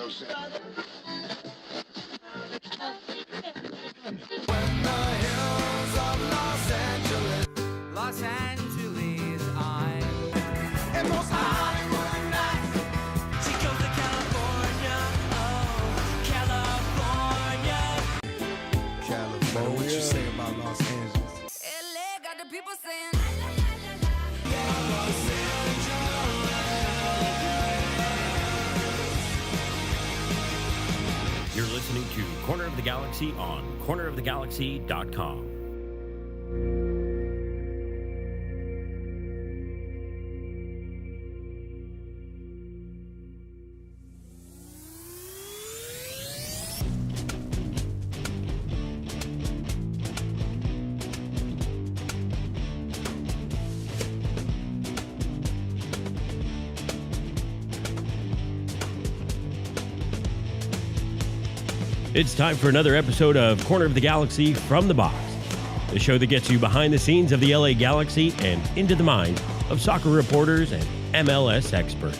Los Angeles, I'm and most Hollywood nights. She goes to California, oh, California. What you say about Los Angeles? LA got the people saying, You're listening to Corner of the Galaxy on cornerofthegalaxy.com. It's time for another episode of Corner of the Galaxy from the Box, the show that gets you behind the scenes of the LA Galaxy and into the minds of soccer reporters and MLS experts.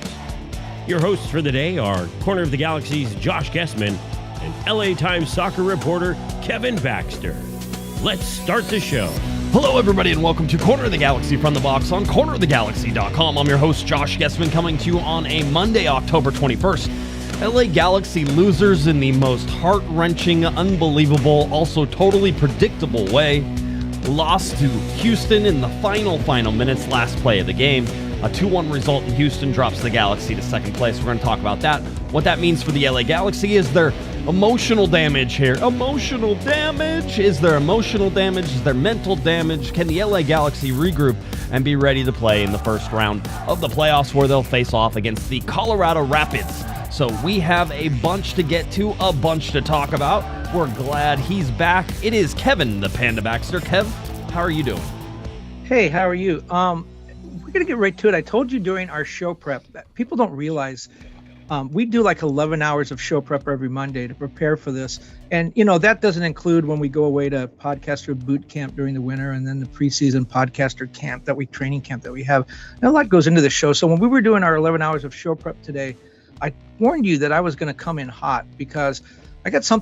Your hosts for the day are Corner of the Galaxy's Josh Guesman and LA Times soccer reporter Kevin Baxter. Let's start the show. Hello, everybody, and welcome to Corner of the Galaxy from the Box on cornerofthegalaxy.com. I'm your host, Josh Guesman, coming to you on a Monday, October 21st. LA Galaxy losers in the most heart-wrenching, unbelievable, also totally predictable way. Lost to Houston in the final minutes, last play of the game. A 2-1 result in Houston drops the Galaxy to second place. We're going to talk about that. What that means for the LA Galaxy. Is there emotional damage here? Emotional damage? Is there emotional damage? Is there mental damage? Can the LA Galaxy regroup and be ready to play in the first round of the playoffs where they'll face off against the Colorado Rapids? So we have a bunch to get to, a bunch to talk about. We're glad he's back. It is Kevin, the Panda Baxter. Kev, how are you doing? Hey, how are you? We're going to get right to it. I told you during our show prep that people don't realize we do like 11 hours of show prep every Monday to prepare for this. And, you know, that doesn't include when we go away to podcaster boot camp during the winter and then the preseason podcaster camp, training camp that we have. And a lot goes into the show. So when we were doing our 11 hours of show prep today, I warned you that I was going to come in hot because I got some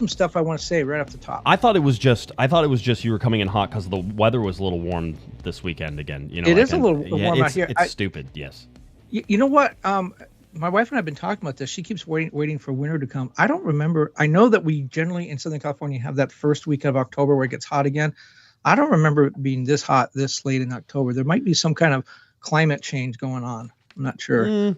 stuff I want to say right off the top. I thought it was just you were coming in hot because the weather was a little warm this weekend again. You know, it is a little warm out here. It's stupid, yes. You know what? My wife and I have been talking about this. She keeps waiting for winter to come. I don't remember. I know that we generally in Southern California have that first week of October where it gets hot again. I don't remember it being this hot this late in October. There might be some kind of climate change going on. I'm not sure.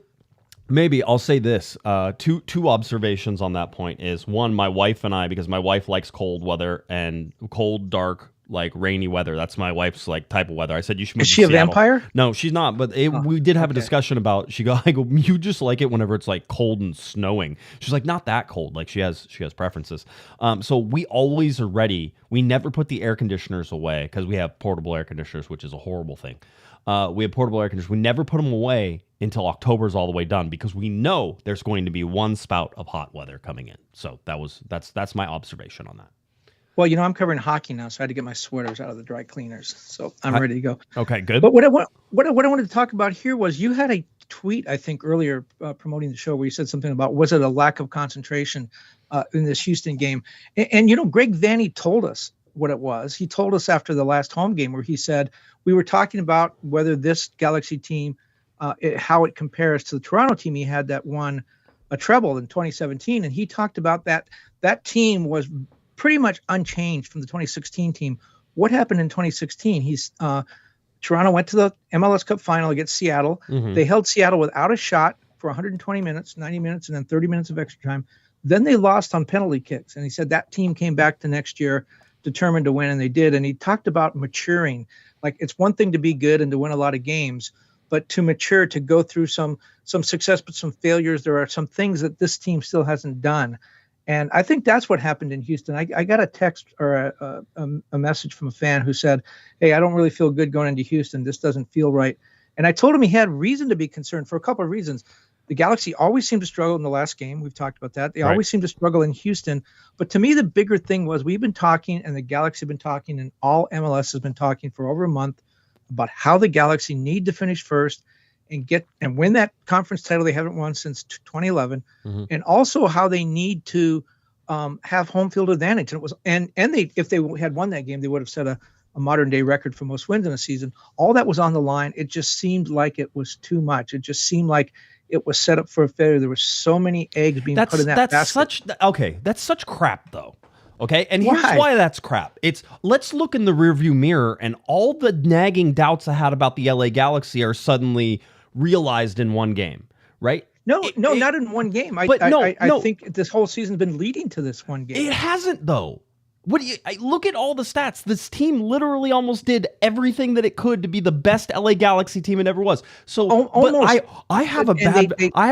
Maybe. I'll say this. Two observations on that point is, one, my wife and I, because my wife likes cold weather and cold, dark, like rainy weather. That's my wife's like type of weather. I said you should move to Seattle. Is she a vampire? No, she's not. But we did have a discussion about. I go, you just like it whenever it's like cold and snowing. She's like, not that cold. Like she has preferences. So we always are ready. We never put the air conditioners away because we have portable air conditioners, which is a horrible thing. We have portable air conditioners. We never put them away until October's all the way done because we know there's going to be one spout of hot weather coming in. So that's my observation on that. Well, you know, I'm covering hockey now, so I had to get my sweaters out of the dry cleaners. So I'm ready to go. Okay, good. But what I wanted to talk about here was you had a tweet, I think, earlier promoting the show where you said something about, was it a lack of concentration in this Houston game? And you know, Greg Vanney told us what it was. He told us after the last home game where he said, we were talking about whether this Galaxy team, how it compares to the Toronto team he had that won a treble in 2017. And he talked about that team was pretty much unchanged from the 2016 team. What happened in 2016? Toronto went to the MLS Cup final against Seattle. Mm-hmm. They held Seattle without a shot for 120 minutes, 90 minutes, and then 30 minutes of extra time. Then they lost on penalty kicks. And he said that team came back the next year determined to win, and they did. And he talked about maturing. Like, it's one thing to be good and to win a lot of games, but to mature, to go through some success, but some failures. There are some things that this team still hasn't done. And I think that's what happened in Houston. I got a text or a message from a fan who said, hey, I don't really feel good going into Houston. This doesn't feel right. And I told him he had reason to be concerned for a couple of reasons. The Galaxy always seemed to struggle in the last game. We've talked about that. They always seem to struggle in Houston. But to me, the bigger thing was we've been talking, and the Galaxy have been talking, and all MLS has been talking for over a month about how the Galaxy need to finish first and win that conference title they haven't won since 2011, Mm-hmm. and also how they need to have home field advantage. And it was and they if they had won that game, they would have set a modern day record for most wins in a season. All that was on the line. It just seemed like it was too much. It just seemed like it was set up for a failure. There were so many eggs being put in that basket. That's such crap though. Okay, and here's Why? why that's crap. It's let's look in the rearview mirror, and all the nagging doubts I had about the LA Galaxy are suddenly realized in one game, right? No, not in one game. I think this whole season's been leading to this one game. It hasn't though. What do you look at all the stats? This team literally almost did everything that it could to be the best LA Galaxy team it ever was. So, almost. but I have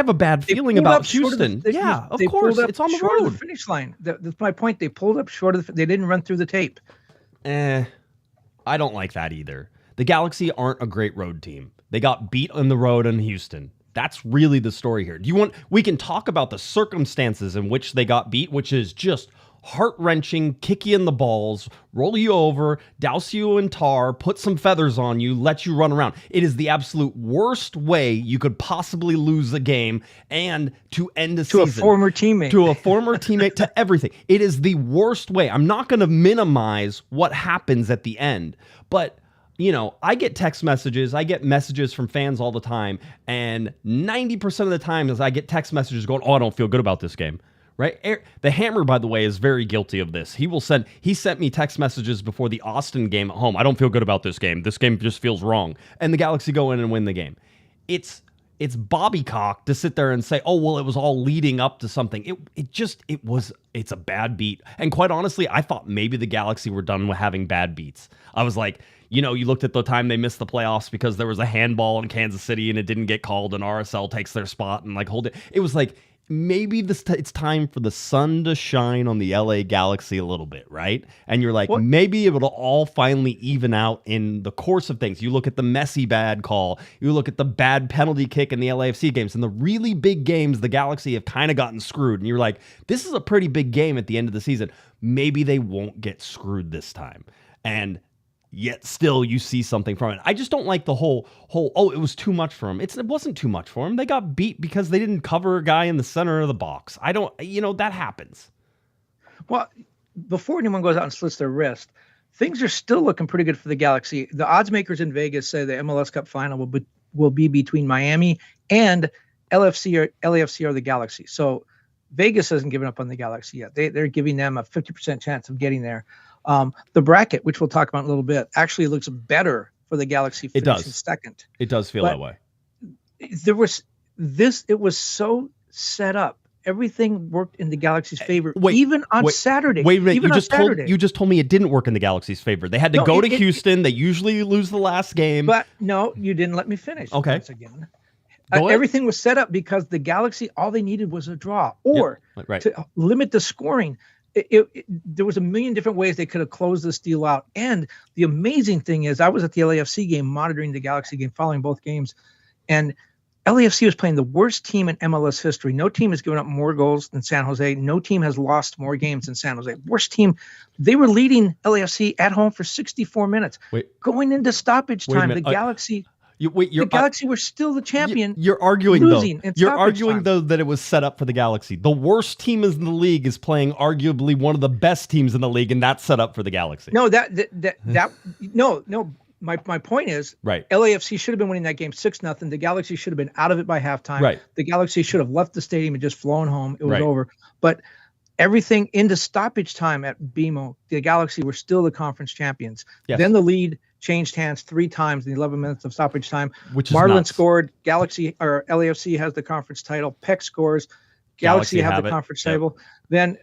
a bad feeling about Houston. Of course, it's on the short road. Of the finish line. That's my point. They pulled up short of they didn't run through the tape. I don't like that either. The Galaxy aren't a great road team. They got beat on the road in Houston. That's really the story here. We can talk about the circumstances in which they got beat, which is just heart-wrenching, kick you in the balls, roll you over, douse you in tar, put some feathers on you, let you run around. It is the absolute worst way you could possibly lose a game and to end a season. To a former teammate. To a former teammate, to everything. It is the worst way. I'm not going to minimize what happens at the end, but I get text messages. I get messages from fans all the time, and 90% of the time as I get text messages going, I don't feel good about this game. Right? The Hammer, by the way, is very guilty of this. He sent me text messages before the Austin game at home. I don't feel good about this game. This game just feels wrong. And the Galaxy go in and win the game. It's bobbycock to sit there and say, oh, well, it was all leading up to something. It's a bad beat. And quite honestly, I thought maybe the Galaxy were done with having bad beats. I was like, you looked at the time they missed the playoffs because there was a handball in Kansas City and it didn't get called and RSL takes their spot and hold it. It was like, maybe it's time for the sun to shine on the LA Galaxy a little bit, right? And you're like, maybe it'll all finally even out in the course of things. You look at the Messi bad call, you look at the bad penalty kick in the LAFC games, and the really big games, the Galaxy have kind of gotten screwed. And you're like, this is a pretty big game at the end of the season. Maybe they won't get screwed this time. And yet still you see something from it. I just don't like the whole it was too much for him. It wasn't too much for him. They got beat because they didn't cover a guy in the center of the box. That happens. Well, before anyone goes out and slits their wrist, things are still looking pretty good for the Galaxy. The odds makers in Vegas say the MLS Cup final will be between Miami and LAFC or the Galaxy. So Vegas hasn't given up on the Galaxy yet. They're giving them a 50% chance of getting there. The bracket, which we'll talk about in a little bit, actually looks better for the Galaxy finishing second. It does feel that way. It was so set up. Everything worked in the Galaxy's favor, even on Saturday. Wait a minute, you just told me it didn't work in the Galaxy's favor. They had to go to Houston. They usually lose the last game. But no, you didn't let me finish. Okay. Once again. Everything was set up because the Galaxy, all they needed was a draw or to limit the scoring. There was a million different ways they could have closed this deal out. And the amazing thing is I was at the LAFC game monitoring the Galaxy game, following both games. And LAFC was playing the worst team in MLS history. No team has given up more goals than San Jose. No team has lost more games than San Jose. Worst team. They were leading LAFC at home for 64 minutes. Going into stoppage time, the Galaxy... the Galaxy were still the champion. You're arguing though that it was set up for the Galaxy. The worst team in the league is playing arguably one of the best teams in the league, and that's set up for the Galaxy. No, no. My point is, LAFC should have been winning that game 6-0. The Galaxy should have been out of it by halftime. Right. The Galaxy should have left the stadium and just flown home. It was over. But everything into stoppage time at BMO, the Galaxy were still the conference champions. Yes. Then the lead changed hands 3 times in the 11 minutes of stoppage time. Which is Marlon nuts. Scored. Galaxy or LAFC has the conference title. Peck scores. Galaxy have the conference title. Then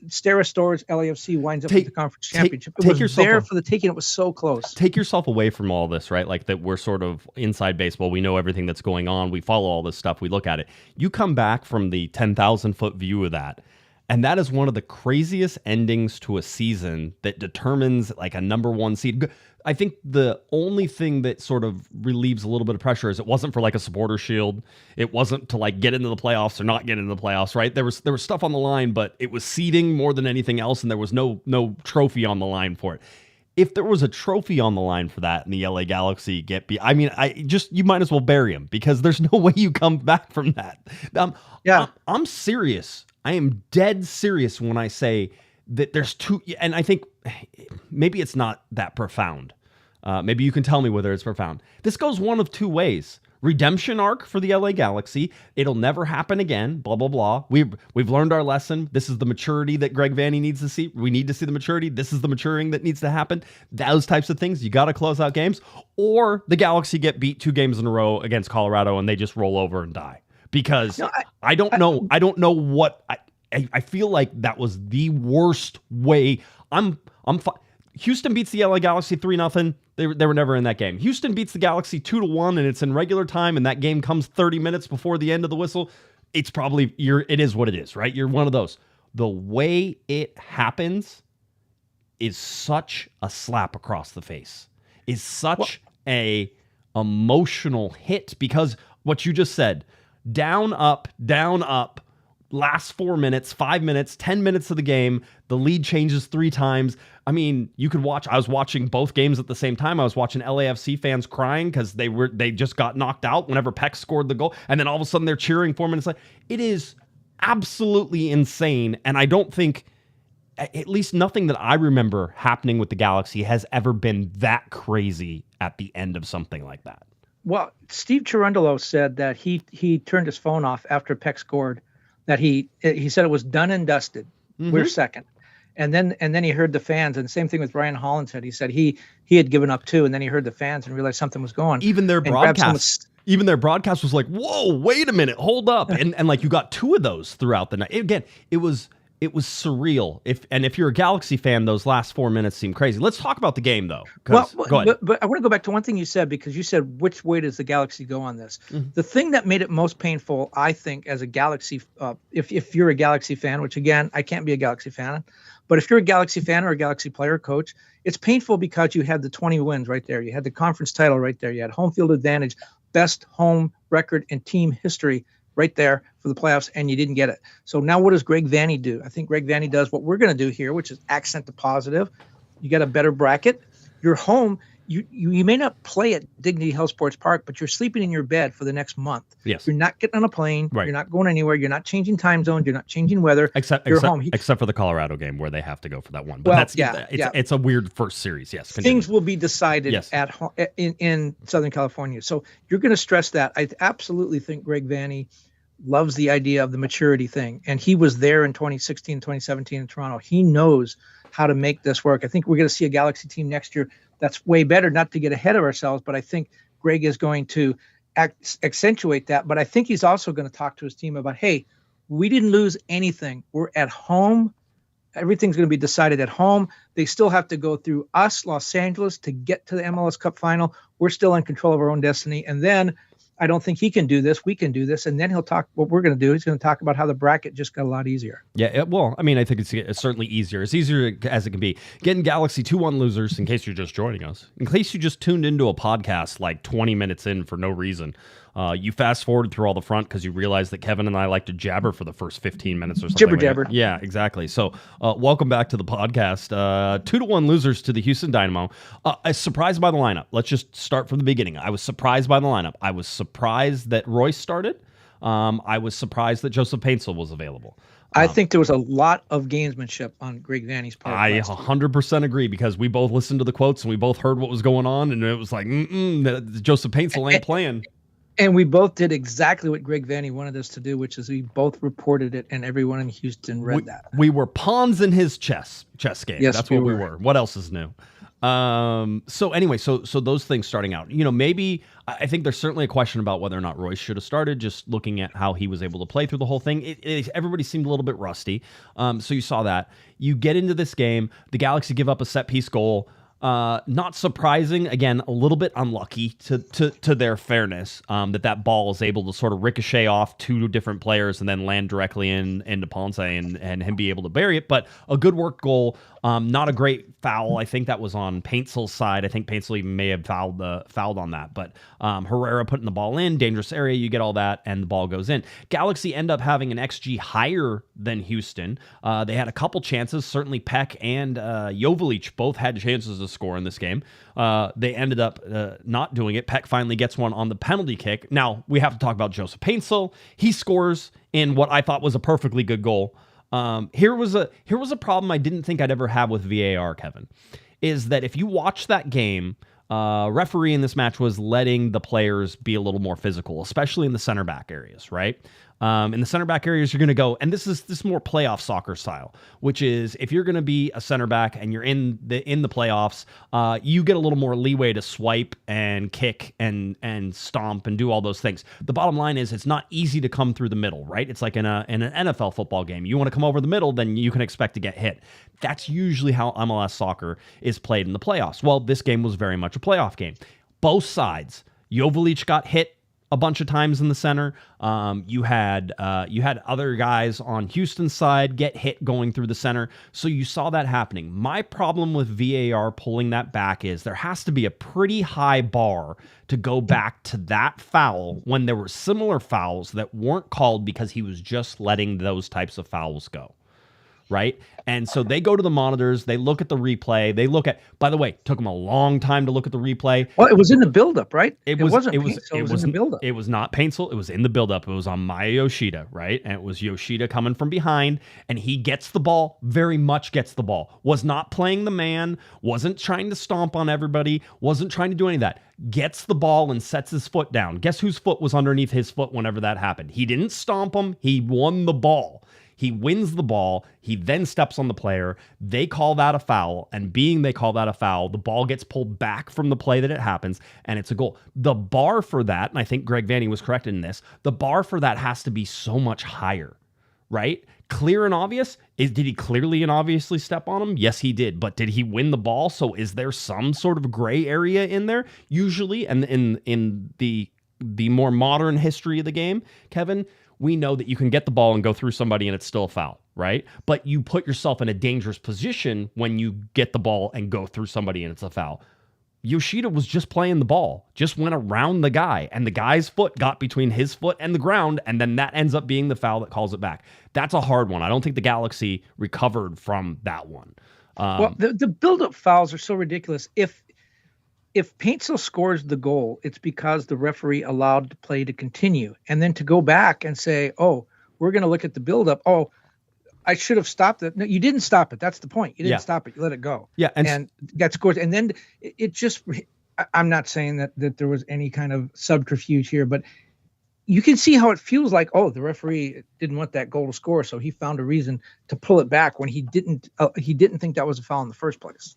Steres scores. LAFC winds up with the conference championship. It was there for the taking. It was so close. Take yourself away from all this, right? Like that we're sort of inside baseball. We know everything that's going on. We follow all this stuff. We look at it. You come back from the 10,000-foot view of that. And that is one of the craziest endings to a season that determines like a number 1 seed. I think the only thing that sort of relieves a little bit of pressure is it wasn't for like a supporter shield. It wasn't to like get into the playoffs or not get into the playoffs, right? There was stuff on the line, but it was seeding more than anything else, and there was no trophy on the line for it. if there was a trophy on the line for that and the LA Galaxy get beat, I mean, you might as well bury him because there's no way you come back from that. I'm serious. I am dead serious when I say that there's two, and I think maybe it's not that profound. Maybe you can tell me whether it's profound. This goes one of two ways. Redemption arc for the LA Galaxy. It'll never happen again, blah, blah, blah. We've learned our lesson. This is the maturity that Greg Vanney needs to see. We need to see the maturity. This is the maturing that needs to happen. Those types of things. You got to close out games. Or the Galaxy get beat 2 games in a row against Colorado and they just roll over and die. Because I don't know. I don't know what... I feel like that was the worst way. Houston beats the LA Galaxy 3-0. They were never in that game. Houston beats the Galaxy 2-1, and it's in regular time, and that game comes 30 minutes before the end of the whistle. It's probably it is what it is, right? You're one of those. The way it happens is such a slap across the face. Is such a emotional hit because what you just said, down, up, last 4 minutes, 5 minutes, 10 minutes of the game, the lead changes 3 times. I mean, you could watch. I was watching both games at the same time. I was watching LAFC fans crying because they just got knocked out whenever Peck scored the goal, and then all of a sudden they're cheering for him. And it's like, it is absolutely insane. And I don't think, at least nothing that I remember happening with the Galaxy has ever been that crazy at the end of something like that. Well, Steve Cherundolo said that he turned his phone off after Peck scored. That he said it was done and dusted. Mm-hmm. We're second. And then he heard the fans, and same thing with Ryan Holland said. He said he had given up too, and then he heard the fans and realized something was going. Even their broadcast was like, "Whoa, wait a minute, hold up!" and like you got 2 of those throughout the night. Again, it was surreal. If you're a Galaxy fan, those last 4 minutes seem crazy. Let's talk about the game though. Well, go ahead. But I want to go back to one thing you said, because you said, which way does the Galaxy go on this? Mm-hmm. The thing that made it most painful, I think, as a Galaxy, if you're a Galaxy fan, which again, I can't be a Galaxy fan, but if you're a Galaxy fan or a Galaxy player, coach, it's painful because you had the 20 wins right there. You had the conference title right there. You had home field advantage, best home record in team history right there for the playoffs, and you didn't get it. So now what does Greg Vanney do? I think Greg Vanney does what we're going to do here, which is accent the positive. You got a better bracket. You're home. You may not play at Dignity Health Sports Park, but you're sleeping in your bed for the next month. Yes. You're not getting on a plane. Right. You're not going anywhere. You're not changing time zones. You're not changing weather. Except for the Colorado game where they have to go for that one. But it's a weird first series. Yes. Continue. Things will be decided at home in Southern California. So you're going to stress that. I absolutely think Greg Vanney loves the idea of the maturity thing. And he was there in 2016, 2017 in Toronto. He knows how to make this work. I think we're going to see a Galaxy team next year that's way better, not to get ahead of ourselves, but I think Greg is going to accentuate that. But I think he's also going to talk to his team about, hey, we didn't lose anything. We're at home. Everything's going to be decided at home. They still have to go through us, Los Angeles, to get to the MLS Cup final. We're still in control of our own destiny. And then I don't think he can do this. We can do this. And then he'll talk what we're going to do. He's going to talk about how the bracket just got a lot easier. Yeah, well, I mean, I think it's certainly easier. It's easier as it can be. Getting Galaxy 2-1 losers, in case you're just joining us, in case you just tuned into a podcast like 20 minutes in for no reason. You fast forward through all the front because you realize that Kevin and I like to jabber for the first 15 minutes or something. Jibber jabber. Yeah, exactly. So welcome back to the podcast. 2-1 losers to the Houston Dynamo. I was surprised by the lineup. Let's just start from the beginning. I was surprised by the lineup. I was surprised that Royce started. I was surprised that Joseph Paintsel was available. I think there was a lot of gamesmanship on Greg Vanney's part. I 100% agree because we both listened to the quotes and we both heard what was going on, and it was like, Joseph Paintsel ain't playing. And we both did exactly what Greg Vanney wanted us to do, which is we both reported it, and everyone in Houston read that. We were pawns in his chess game. Yes, that's what we were. What else is new? So anyway, so those things starting out, maybe I think there's certainly a question about whether or not Royce should have started, just looking at how he was able to play through the whole thing. Everybody seemed a little bit rusty. So you saw that. You get into this game, the Galaxy give up a set piece goal. Not surprising, again, a little bit unlucky to their fairness, that ball is able to sort of ricochet off 2 different players and then land directly into Ponce and him be able to bury it. But a good work goal, not a great foul. I think that was on Paintsel's side. I think Paintsel even may have fouled on that. But Herrera putting the ball in, dangerous area, you get all that, and the ball goes in. Galaxy end up having an XG higher than Houston. They had a couple chances. Certainly Peck and Jovalic both had chances to score in this game. They ended up not doing it. Peck finally gets one on the penalty kick. Now, we have to talk about Joseph Paintsel. He scores in what I thought was a perfectly good goal. Here was a problem I didn't think I'd ever have with VAR, Kevin, is that if you watch that game, referee in this match was letting the players be a little more physical, especially in the center back areas, right? In the center back areas, you're going to go, and this is more playoff soccer style, which is if you're going to be a center back and you're in the playoffs, you get a little more leeway to swipe and kick and stomp and do all those things. The bottom line is it's not easy to come through the middle, right? It's like in an NFL football game. You want to come over the middle, then you can expect to get hit. That's usually how MLS soccer is played in the playoffs. Well, this game was very much a playoff game. Both sides. Joveljic got hit a bunch of times in the center. You had other guys on Houston's side get hit going through the center. So you saw that happening. My problem with VAR pulling that back is there has to be a pretty high bar to go back to that foul when there were similar fouls that weren't called because he was just letting those types of fouls go. Right? And so they go to the monitors, they look at the replay, by the way, took them a long time to look at the replay. Well, it was in the buildup, right? It was in the buildup. It was not Paintsel, it was in the buildup. It was on Maya Yoshida, right? And it was Yoshida coming from behind, and he gets the ball, very much gets the ball. Was not playing the man, wasn't trying to stomp on everybody, wasn't trying to do any of that. Gets the ball and sets his foot down. Guess whose foot was underneath his foot whenever that happened? He didn't stomp him, he won the ball. He wins the ball. He then steps on the player. They call that a foul. And being they call that a foul, the ball gets pulled back from the play that it happens, and it's a goal. The bar for that, and I think Greg Vanney was correct in this, the bar for that has to be so much higher, right? Clear and obvious? Did he clearly and obviously step on him? Yes, he did. But did he win the ball? So is there some sort of gray area in there? Usually, and in the more modern history of the game, Kevin, we know that you can get the ball and go through somebody and it's still a foul, right? But you put yourself in a dangerous position when you get the ball and go through somebody and it's a foul. Yoshida was just playing the ball, just went around the guy, and the guy's foot got between his foot and the ground, and then that ends up being the foul that calls it back. That's a hard one. I don't think the Galaxy recovered from that one. Well, the build-up fouls are so ridiculous. If Paintsel scores the goal, it's because the referee allowed the play to continue. And then to go back and say, oh, we're going to look at the buildup. Oh, I should have stopped it. No, you didn't stop it. That's the point. You didn't stop it. You let it go. Yeah. And that scores. And then it just, I'm not saying that there was any kind of subterfuge here, but you can see how it feels like, oh, the referee didn't want that goal to score, so he found a reason to pull it back when he didn't think that was a foul in the first place.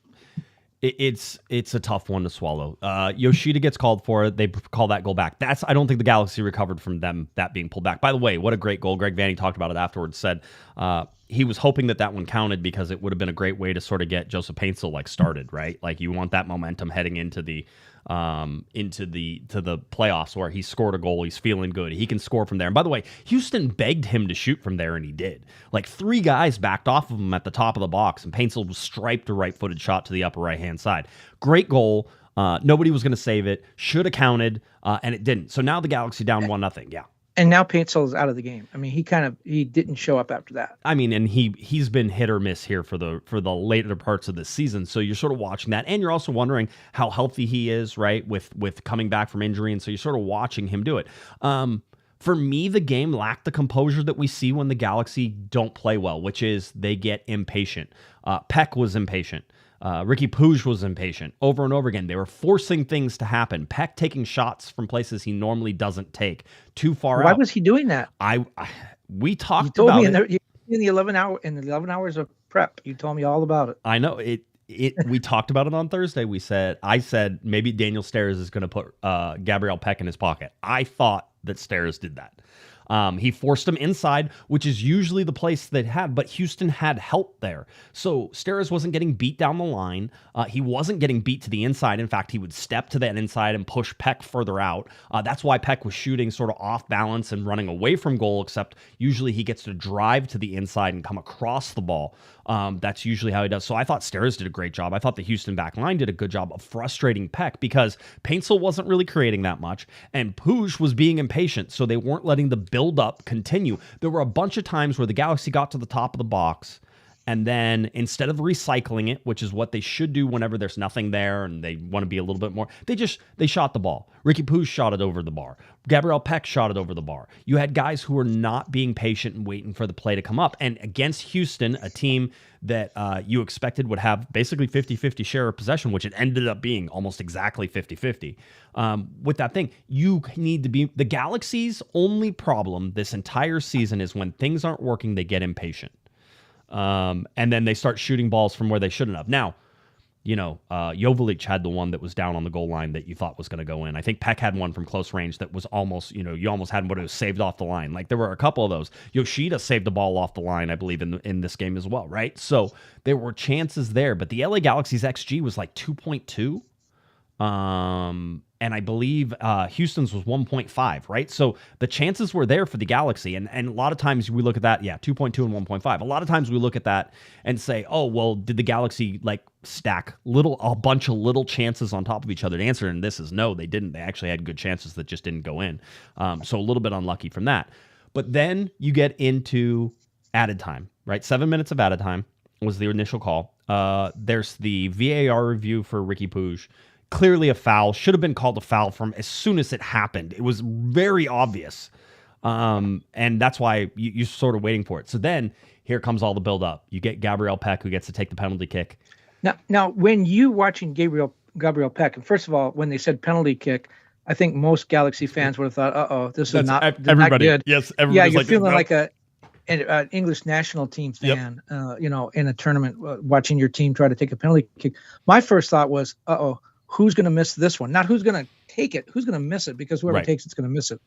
It's a tough one to swallow. Yoshida gets called for it. They call that goal back. I don't think the Galaxy recovered from that being pulled back. By the way, what a great goal. Greg Vanney talked about it afterwards, said he was hoping that one counted because it would have been a great way to sort of get Joseph Paintsel started, right? Like you want that momentum heading into the playoffs where he scored a goal. He's feeling good. He can score from there. And by the way, Houston begged him to shoot from there, and he did. Like 3 guys backed off of him at the top of the box, and Paintsel was striped a right-footed shot to the upper right-hand side. Great goal. Nobody was going to save it. Should have counted, and it didn't. So now the Galaxy down 1-0. Yeah. And now Paintsel is out of the game. I mean, he didn't show up after that. I mean, and he's been hit or miss here for the later parts of the season. So you're sort of watching that, and you're also wondering how healthy he is, right? With coming back from injury, and so you're sort of watching him do it. For me, the game lacked the composure that we see when the Galaxy don't play well, which is they get impatient. Peck was impatient. Ricky Puig was impatient over and over again. They were forcing things to happen. Peck taking shots from places he normally doesn't take too far out. Why was he doing that? We talked about it. In the 11 hours of prep. You told me all about it. I know it. We talked about it on Thursday. I said maybe Daniel Steres is going to put Gabriel Peck in his pocket. I thought that Steres did that. He forced him inside, which is usually the place they had, but Houston had help there. So Steres wasn't getting beat down the line. He wasn't getting beat to the inside. In fact, he would step to that inside and push Peck further out. That's why Peck was shooting sort of off balance and running away from goal, except usually he gets to drive to the inside and come across the ball. That's usually how he does. So I thought Steres did a great job. I thought the Houston back line did a good job of frustrating Peck because Paintsel wasn't really creating that much, and Puig was being impatient, so they weren't letting the build-up continue. There were a bunch of times where the Galaxy got to the top of the box, And then instead of recycling it, which is what they should do whenever there's nothing there and they want to be a little bit more, they shot the ball. Ricky Pooch shot it over the bar. Gabriel Peck shot it over the bar. You had guys who were not being patient and waiting for the play to come up. And against Houston, a team that you expected would have basically 50-50 share of possession, which it ended up being almost exactly 50-50. With that thing, you need to be... The Galaxy's only problem this entire season is when things aren't working, they get impatient. And then they start shooting balls from where they shouldn't have. Now, Joveljic had the one that was down on the goal line that you thought was going to go in. I think Peck had one from close range that was almost, you almost had what it was saved off the line. Like there were a couple of those. Yoshida saved the ball off the line, I believe, in this game as well, right? So there were chances there, but the LA Galaxy's XG was like 2.2. And I believe Houston's was 1.5, right? So the chances were there for the Galaxy. And a lot of times we look at that, 2.2 and 1.5. A lot of times we look at that and say, oh, well, did the Galaxy stack a bunch of little chances on top of each other? The answer in this is no, they didn't. They actually had good chances that just didn't go in. So a little bit unlucky from that. But then you get into added time, right? 7 minutes of added time was the initial call. There's the VAR review for Ricky Pooch. Clearly a foul. Should have been called a foul from as soon as it happened. It was very obvious. And that's why you're sort of waiting for it. So then here comes all the build-up. You get Gabriel Peck, who gets to take the penalty kick. Now, when you watching Gabriel Peck, and first of all, when they said penalty kick, I think most Galaxy fans would have thought, this is not good. Yes, everybody. Yeah, you're feeling like an English national team fan, in a tournament, watching your team try to take a penalty kick. My first thought was, who's going to miss this one? Not who's going to take it, who's going to miss it, because whoever takes it's going to miss it.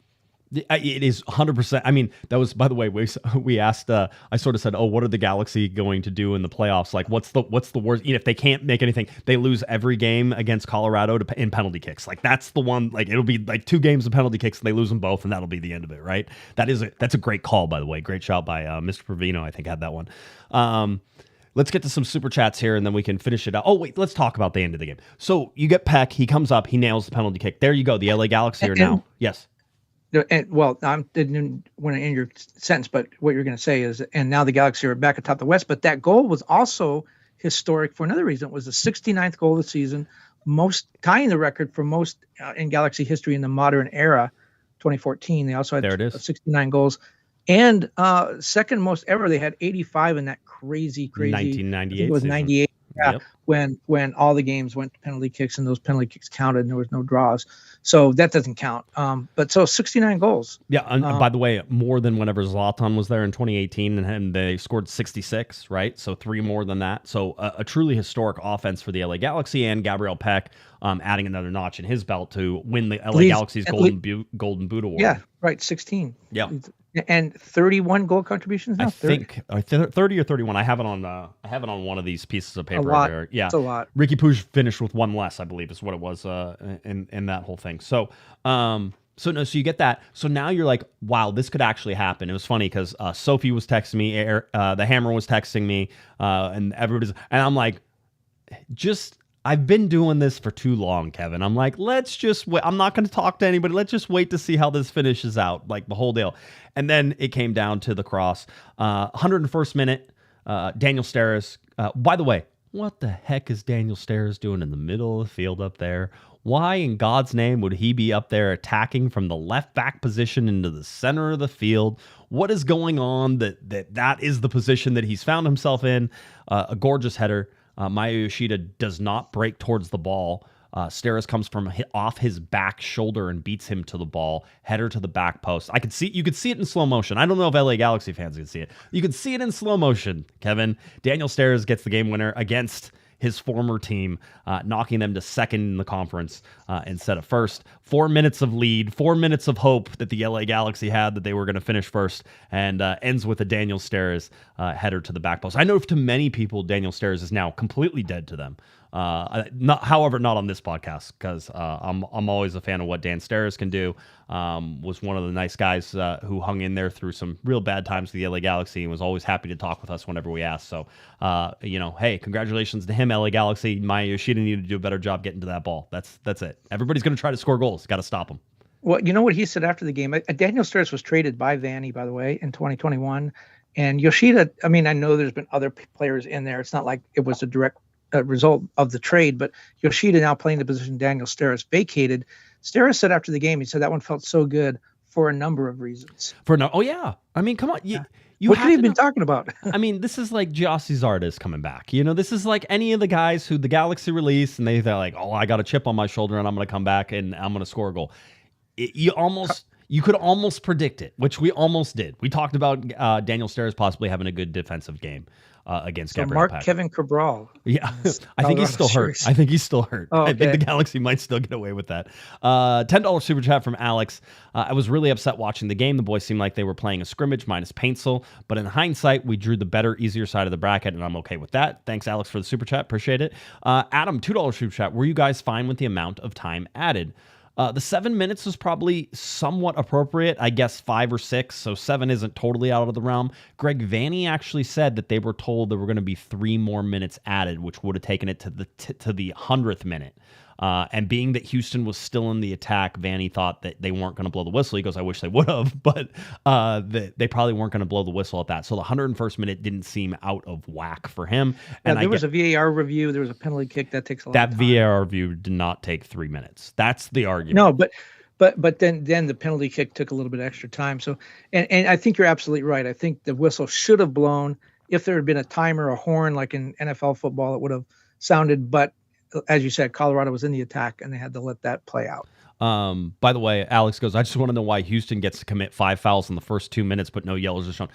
It is 100%. I mean, that was, by the way, we asked, I sort of said, what are the Galaxy going to do in the playoffs? Like, what's the worst? If they can't make anything, they lose every game against Colorado in penalty kicks. Like, that's the one, like, it'll be like 2 games of penalty kicks and they lose them both, and that'll be the end of it, right? That's a great call, by the way. Great shot by Mr. Provino, I think, had that one. Let's get to some super chats here, and then we can finish it out. Oh, wait, let's talk about the end of the game. So you get Peck. He comes up. He nails the penalty kick. There you go. The LA Galaxy are now. Yes. And, well, I didn't want to end your sentence, but what you're going to say is, and now the Galaxy are back atop the West. But that goal was also historic for another reason. It was the 69th goal of the season, tying the record for most in Galaxy history in the modern era, 2014. They also had 69 goals. And second most ever, they had 85 in that crazy 1998. It was 98. Yeah, yep. when all the games went to penalty kicks and those penalty kicks counted and there was no draws. So that doesn't count. But 69 goals. Yeah, and by the way, more than whenever Zlatan was there in 2018 and they scored 66, right? So 3 more than that. So a truly historic offense for the LA Galaxy, and Gabriel Peck adding another notch in his belt to win the LA Galaxy's Golden Boot Award. Yeah, right, 16. Yeah. And 31 goal contributions now? I think 30 or 31. I have it on one of these pieces of paper. A lot. Here. Yeah, it's a lot. Ricky Pooch finished with 1 less, I believe, is what it was in that whole thing. So so you get that. So now you're like, wow, this could actually happen. It was funny because Sophie was texting me, the Hammer was texting me, and everybody's, and I'm like, I've been doing this for too long, Kevin. I'm like, let's just wait. I'm not going to talk to anybody. Let's just wait to see how this finishes out, like the whole deal. And then it came down to the cross. 101st minute, Daniel Steres. By the way, what the heck is Daniel Steres doing in the middle of the field up there? Why in God's name would he be up there attacking from the left back position into the center of the field? What is going on that is the position that he's found himself in? A gorgeous header. Maya Yoshida does not break towards the ball. Steres comes from off his back shoulder and beats him to the ball. Header to the back post. You could see it in slow motion. I don't know if LA Galaxy fans can see it. You could see it in slow motion, Kevin. Daniel Steres gets the game winner against his former team, knocking them to second in the conference instead of first. 4 minutes of lead, 4 minutes of hope that the LA Galaxy had that they were going to finish first, and ends with a Daniel Steres header to the back post. I know to many people, Daniel Steres is now completely dead to them. However, not on this podcast, because I'm always a fan of what Dan Steres can do. Was one of the nice guys who hung in there through some real bad times with the LA Galaxy and was always happy to talk with us whenever we asked. So, hey, congratulations to him, LA Galaxy. Maya Yoshida needed to do a better job getting to that ball. That's it. Everybody's going to try to score goals. Got to stop them. Well, you know what he said after the game? Daniel Steres was traded by Vanney, by the way, in 2021. And Yoshida, I mean, I know there's been other players in there. It's not like it was a direct result of the trade, but Yoshida now playing the position Daniel Steres vacated. Steres said after the game, he said that one felt so good for a number of reasons. Oh yeah, I mean, come on, you what have you been talking about? I mean, this is like Gyasi Zardes coming back. You know, this is like any of the guys who the Galaxy released, and they're like, oh, I got a chip on my shoulder, and I'm going to come back and I'm going to score a goal. You could almost predict it, which we almost did. We talked about Daniel Steres possibly having a good defensive game against Gabriel Mark Pack. Kevin Cabral. Yeah, I think he's still hurt. I think he's still hurt. Oh, okay. I think the Galaxy might still get away with that. $10 super chat from Alex. I was really upset watching the game. The boys seemed like they were playing a scrimmage minus Paintsel, but in hindsight, we drew the better, easier side of the bracket, and I'm okay with that. Thanks, Alex, for the super chat. Appreciate it. Adam, $2 super chat. Were you guys fine with the amount of time added? The 7 minutes was probably somewhat appropriate, I guess 5 or 6, so 7 isn't totally out of the realm. Greg Vanney actually said that they were told there were going to be 3 more minutes added, which would have taken it to the 100th minute. And being that Houston was still in the attack, Vanney thought that they weren't going to blow the whistle. He goes, I wish they would have, but they probably weren't going to blow the whistle at that. So the 101st minute didn't seem out of whack for him. And there was a VAR review. There was a penalty kick. That takes a lot of time. That VAR review did not take 3 minutes. That's the argument. No, but then the penalty kick took a little bit extra time. So, and I think you're absolutely right. I think the whistle should have blown. If there had been a timer, a horn, like in NFL football, it would have sounded, but as you said, Colorado was in the attack, and they had to let that play out. By the way, Alex goes, I just want to know why Houston gets to commit 5 fouls in the first 2 minutes, but no yellows are shown.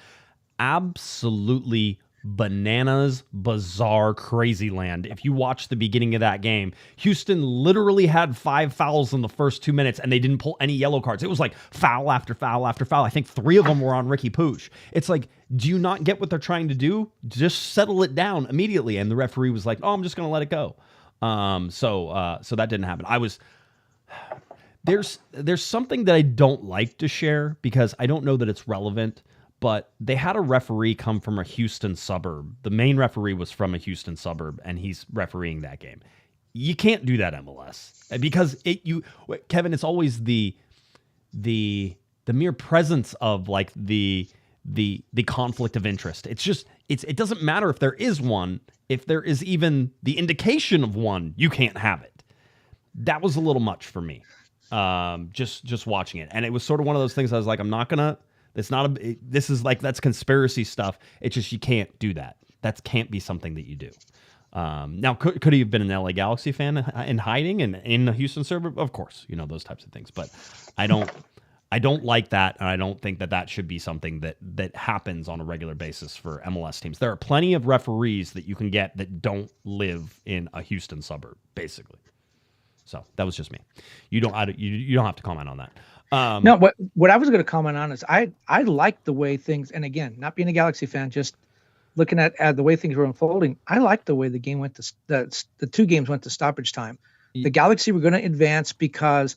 Absolutely bananas, bizarre, crazy land. If you watch the beginning of that game, Houston literally had 5 fouls in the first 2 minutes, and they didn't pull any yellow cards. It was like foul after foul after foul. I think 3 of them were on Ricky Pooch. It's like, do you not get what they're trying to do? Just settle it down immediately. And the referee was like, oh, I'm just going to let it go. So that didn't happen. There's something that I don't like to share because I don't know that it's relevant, but they had a referee come from a Houston suburb. The main referee was from a Houston suburb, and he's refereeing that game. You can't do that, MLS, because Kevin, it's always the mere presence of like the conflict of interest. It doesn't matter if there is one. If there is even the indication of one, you can't have it. That was a little much for me. Just watching it. And it was sort of one of those things I was like, this is like, that's conspiracy stuff. It's just, you can't do that. That can't be something that you do. Now, could he have been an LA Galaxy fan in hiding and in the Houston suburb? Of course, those types of things. But I don't like that, and I don't think that should be something that happens on a regular basis for MLS teams. There are plenty of referees that you can get that don't live in a Houston suburb, basically. So that was just me. You don't have to comment on that. No, what I was going to comment on is I like the way things, and again, not being a Galaxy fan, just looking at the way things were unfolding. I like the way the game went to the 2 games went to stoppage time. The Galaxy were going to advance because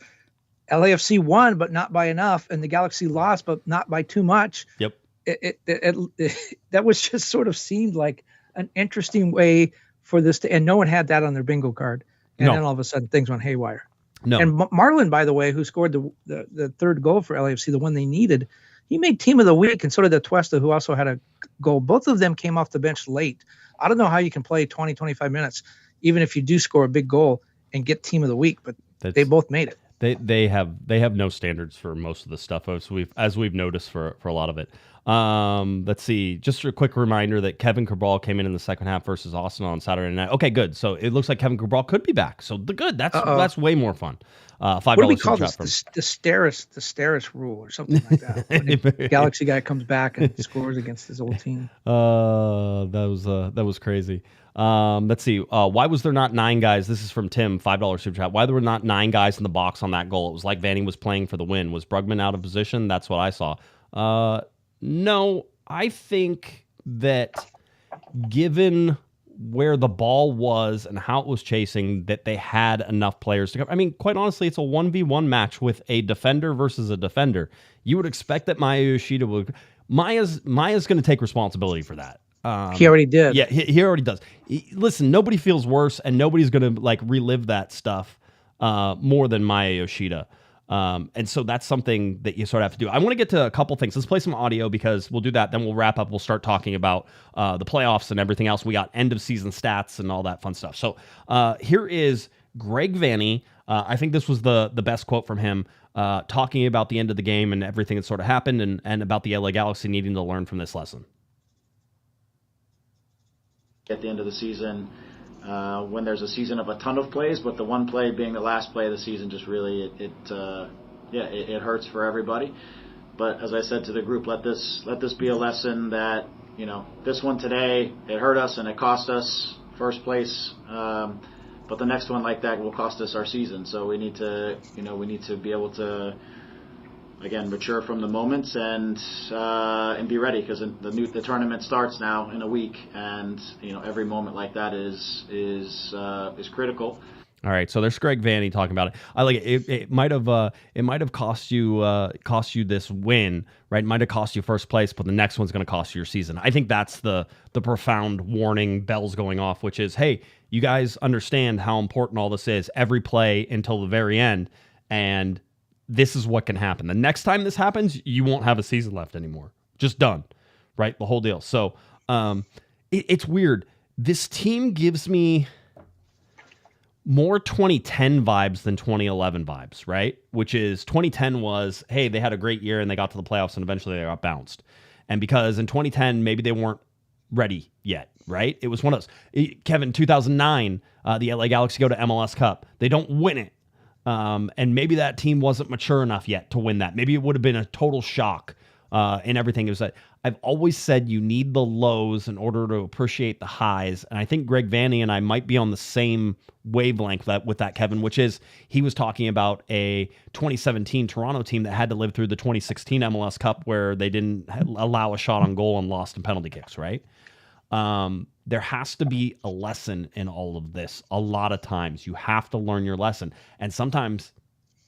LAFC won, but not by enough, and the Galaxy lost, but not by too much. Yep. That was just sort of seemed like an interesting way for this and no one had that on their bingo card. And then all of a sudden things went haywire. No. And Marlon, by the way, who scored the third goal for LAFC, the one they needed, he made team of the week, and so did Atuesta, who also had a goal. Both of them came off the bench late. I don't know how you can play 20, 25 minutes, even if you do score a big goal and get team of the week, but they both made it. They have no standards for most of the stuff as we've noticed for a lot of it. Let's see. Just a quick reminder that Kevin Cabral came in the second half versus Austin on Saturday night. Okay, good. So it looks like Kevin Cabral could be back. So good. That's way more fun. $5. What do we call this? The Steres rule or something like that. When the Galaxy guy comes back and scores against his old team. That was crazy. Let's see. Why was there not 9 guys? This is from Tim, $5 super chat. Why there were not 9 guys in the box on that goal? It was like Vanney was playing for the win. Was Brugman out of position? That's what I saw. No, I think that given where the ball was and how it was chasing, that they had enough players to cover. I mean, quite honestly, it's a 1v1 match with a defender versus a defender. You would expect that Yoshida would. Maya's going to take responsibility for that. He already did. Yeah, he already does. Listen, nobody feels worse, and nobody's going to like relive that stuff more than Yoshida. And so that's something that you sort of have to do. I want to get to a couple things. Let's play some audio because we'll do that. Then we'll wrap up. We'll start talking about the playoffs and everything else. We got end of season stats and all that fun stuff. So here is Greg Vanney. I think this was the best quote from him, talking about the end of the game and everything that sort of happened, and about the LA Galaxy needing to learn from this lesson. At the end of the season, when there's a season of a ton of plays, but the one play being the last play of the season just really it hurts for everybody. But as I said to the group, let this be a lesson that, you know, this one today, it hurt us and it cost us first place. But the next one like that will cost us our season. So we need to be able to, again, mature from the moments and be ready, because the tournament starts now in a week, and you know, every moment like that is critical. All right, so there's Greg Vanney talking about it. I like it. It might have cost you this win, right? It might have cost you first place, but the next one's going to cost you your season. I think that's the profound warning bells going off, which is, hey, you guys understand how important all this is, every play until the very end, and this is what can happen. The next time this happens, you won't have a season left anymore. Just done, right? The whole deal. So it's weird. This team gives me more 2010 vibes than 2011 vibes, right? Which is 2010 was, hey, they had a great year and they got to the playoffs and eventually they got bounced. And because in 2010, maybe they weren't ready yet, right? It was one of those. Kevin, 2009, the LA Galaxy go to MLS Cup. They don't win it. And maybe that team wasn't mature enough yet to win that. Maybe it would have been a total shock and everything. It was like, I've always said you need the lows in order to appreciate the highs. And I think Greg Vanney and I might be on the same wavelength with that, Kevin, which is he was talking about a 2017 Toronto team that had to live through the 2016 MLS Cup where they didn't allow a shot on goal and lost in penalty kicks, right? There has to be a lesson in all of this. A lot of times you have to learn your lesson. And sometimes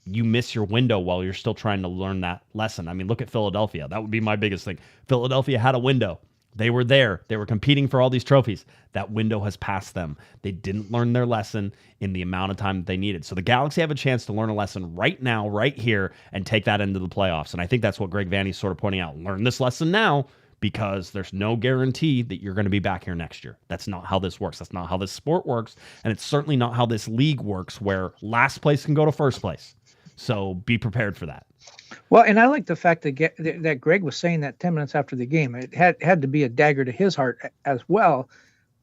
you miss your window while you're still trying to learn that lesson. I mean, look at Philadelphia. That would be my biggest thing. Philadelphia had a window. They were there. They were competing for all these trophies. That window has passed them. They didn't learn their lesson in the amount of time that they needed. So the Galaxy have a chance to learn a lesson right now, right here, and take that into the playoffs. And I think that's what Greg Vanney's sort of pointing out. Learn this lesson now, because there's no guarantee that you're going to be back here next year. That's not how this works. That's not how this sport works. And it's certainly not how this league works, where last place can go to first place. So be prepared for that. Well, and I like the fact that Greg was saying that 10 minutes after the game. It had to be a dagger to his heart as well.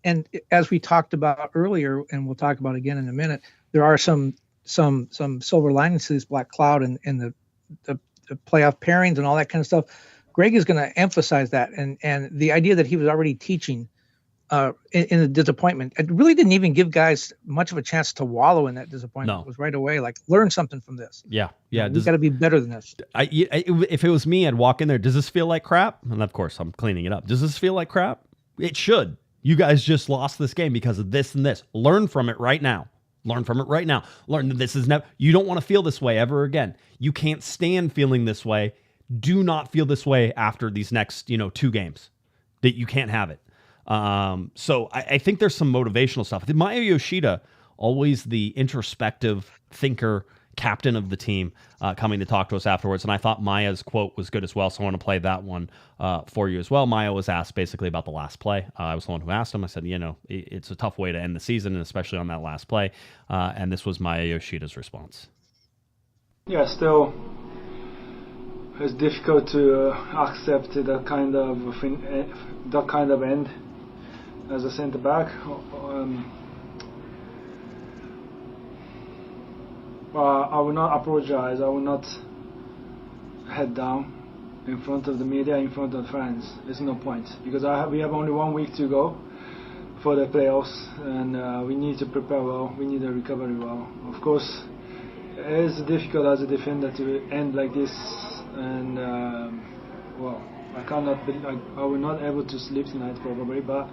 And as we talked about earlier, and we'll talk about again in a minute, there are some silver linings to this black cloud and the playoff pairings and all that kind of stuff. Greg is going to emphasize that, and the idea that he was already teaching in the disappointment. It really didn't even give guys much of a chance to wallow in that disappointment. No. It was right away, like, learn something from this. Yeah. We've got to be better than this. If it was me, I'd walk in there. Does this feel like crap? And of course, I'm cleaning it up. Does this feel like crap? It should. You guys just lost this game because of this and this. Learn from it right now. Learn from it right now. Learn that this is never. You don't want to feel this way ever again. You can't stand feeling this way. Do not feel this way after these next, 2 games. That you can't have it. So I think there's some motivational stuff. Maya Yoshida, always the introspective thinker, captain of the team, coming to talk to us afterwards. And I thought Maya's quote was good as well. So I want to play that one for you as well. Maya was asked basically about the last play. I was the one who asked him. I said, it's a tough way to end the season, and especially on that last play. And this was Maya Yoshida's response. Yeah, still it's difficult to accept that kind of end as a centre back. I will not apologize. I will not head down in front of the media, in front of fans. There's no point, because we have only 1 week to go for the playoffs, and we need to prepare well. We need to recover well. Of course, it is difficult as a defender to end like this, and I will not able to sleep tonight probably, but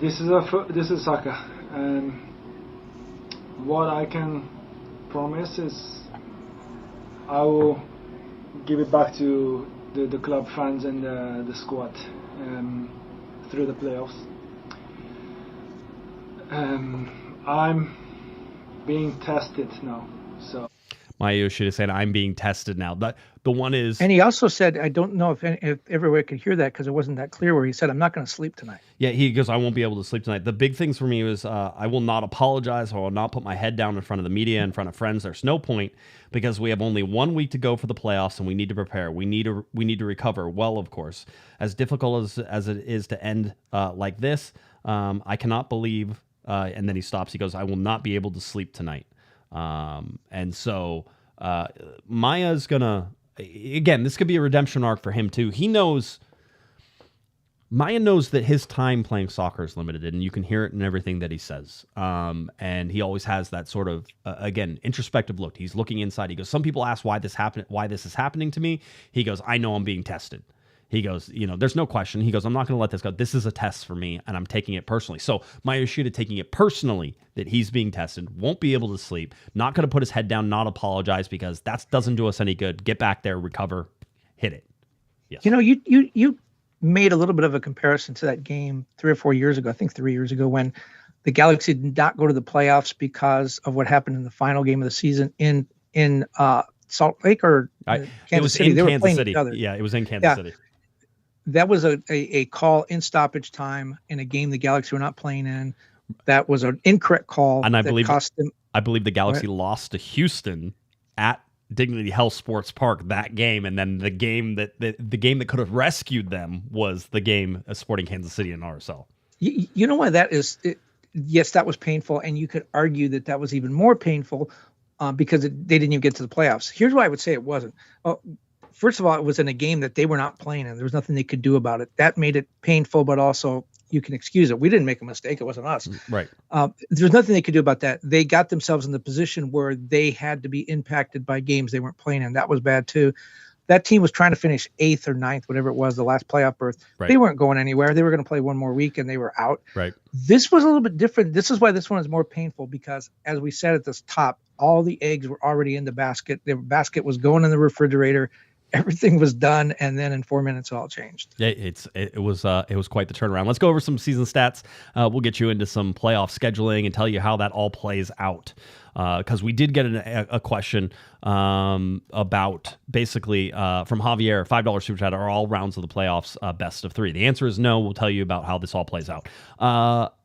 this is soccer, and what I can promise is I will give it back to the club fans and the squad through the playoffs. I'm being tested now, so. Maya Yoshida saying, I'm being tested now. The one is... And he also said, I don't know if everyone could hear that because it wasn't that clear, where he said, I'm not going to sleep tonight. Yeah, he goes, I won't be able to sleep tonight. The big things for me was I will not apologize. I will not put my head down in front of the media, in front of friends. There's no point because we have only 1 week to go for the playoffs and we need to prepare. We need to recover. Well, of course, as difficult as it is to end like this, I cannot believe, and then he stops. He goes, I will not be able to sleep tonight. And so Maya's going to, again, this could be a redemption arc for him too. Maya knows that his time playing soccer is limited, and you can hear it in everything that he says. And he always has that sort of, again, introspective look. He's looking inside. He goes, some people ask why this is happening to me. He goes, I know I'm being tested. He goes, there's no question. He goes, I'm not going to let this go. This is a test for me, and I'm taking it personally. So Maya Yoshida taking it personally that he's being tested, won't be able to sleep, not going to put his head down, not apologize, because that doesn't do us any good. Get back there, recover, hit it. Yes. You made a little bit of a comparison to that game 3 or 4 years ago, I think 3 years ago, when the Galaxy did not go to the playoffs because of what happened in the final game of the season in Salt Lake or Kansas City. They were playing each other. Yeah, it was in Kansas City. That was a call in stoppage time in a game the Galaxy were not playing in. That was an incorrect call, and I believe the Galaxy lost to Houston at Dignity Health Sports Park that game, and then the game that could have rescued them was the game Sporting Kansas City in RSL. You know why that is? Yes, that was painful, and you could argue that was even more painful because they didn't even get to the playoffs. Here's why I would say it wasn't. First of all, it was in a game that they were not playing in. There was nothing they could do about it. That made it painful, but also you can excuse it. We didn't make a mistake. It wasn't us. Right. There's nothing they could do about that. They got themselves in the position where they had to be impacted by games they weren't playing in. That was bad too. That team was trying to finish 8th or 9th, whatever it was, the last playoff berth. Right. They weren't going anywhere. They were going to play one more week and they were out. Right. This was a little bit different. This is why this one is more painful because, as we said at the top, all the eggs were already in the basket. The basket was going in the refrigerator. Everything was done, and then in 4 minutes, it all changed. Yeah, it was quite the turnaround. Let's go over some season stats. We'll get you into some playoff scheduling and tell you how that all plays out. Because we did get a question about basically from Javier, $5 super chat, are all rounds of the playoffs best of 3? The answer is no. We'll tell you about how this all plays out.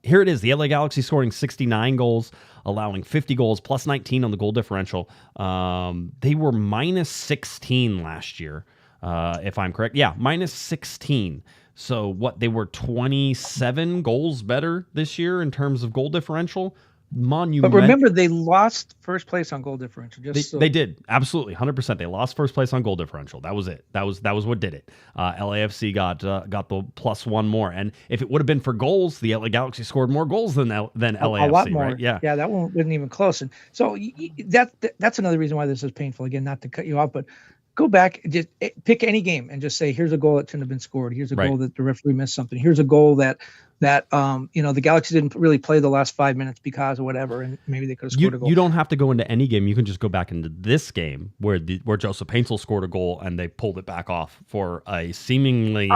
Here it is. The LA Galaxy scoring 69 goals, allowing 50 goals, plus 19 on the goal differential. They were minus 16 last year, if I'm correct. Yeah, minus 16. So they were 27 goals better this year in terms of goal differential. But remember, they lost first place on goal differential. They did, absolutely, 100%. They lost first place on goal differential. That was it. That was what did it. LAFC got the plus one more, and if it would have been for goals, the LA Galaxy scored more goals than LAFC. A lot more. Right? Yeah, that one wasn't even close. And so that's another reason why this is painful. Again, not to cut you off, but go back, just pick any game and just say, here's a goal that shouldn't have been scored. Here's a goal that the referee missed something. Here's a goal that the Galaxy didn't really play the last 5 minutes because of whatever, and maybe they could have scored a goal. You don't have to go into any game. You can just go back into this game where Joseph Paintsel scored a goal and they pulled it back off for a seemingly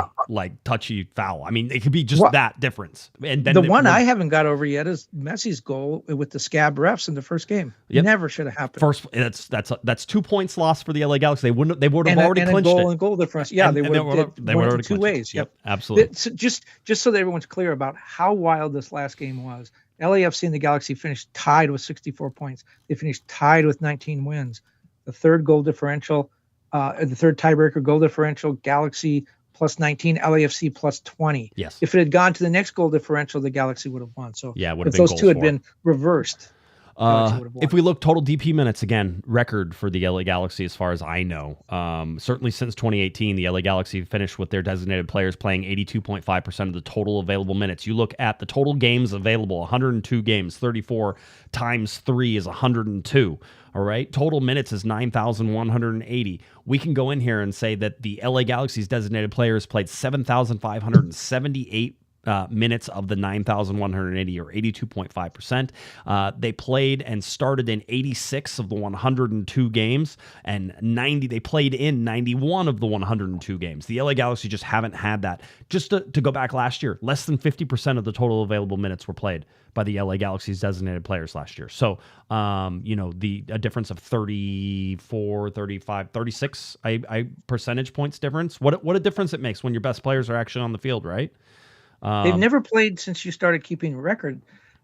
touchy foul. I mean, it could be just that difference. And then I haven't got over yet is Messi's goal with the scab refs in the first game. Yep. Never should have happened. That's 2 points lost for the LA Galaxy. They would have already clinched it. And goal difference. Yeah, they would have already two ways. Yep, absolutely. So just so that everyone's clear about how wild this last game was. LAFC and the Galaxy finished tied with 64 points. They finished tied with 19 wins. The third goal differential, the third tiebreaker goal differential, Galaxy plus 19, LAFC plus 20. Yes. If it had gone to the next goal differential, the Galaxy would have won. So if those two had been reversed, if we look total DP minutes, again, record for the LA Galaxy as far as I know. Certainly since 2018, the LA Galaxy finished with their designated players playing 82.5% of the total available minutes. You look at the total games available, 102 games, 34 times 3 is 102. All right, total minutes is 9,180. We can go in here and say that the LA Galaxy's designated players played 7,578 minutes of the 9,180, or 82.5%. They played and started in 86 of the 102 games, and they played in 91 of the 102 games. The LA Galaxy just haven't had that. Just to go back last year, less than 50% of the total available minutes were played by the LA Galaxy's designated players last year. So, a difference of 34, 35, 36 percentage points difference. What a difference it makes when your best players are actually on the field, right? They've never played since you started keeping record.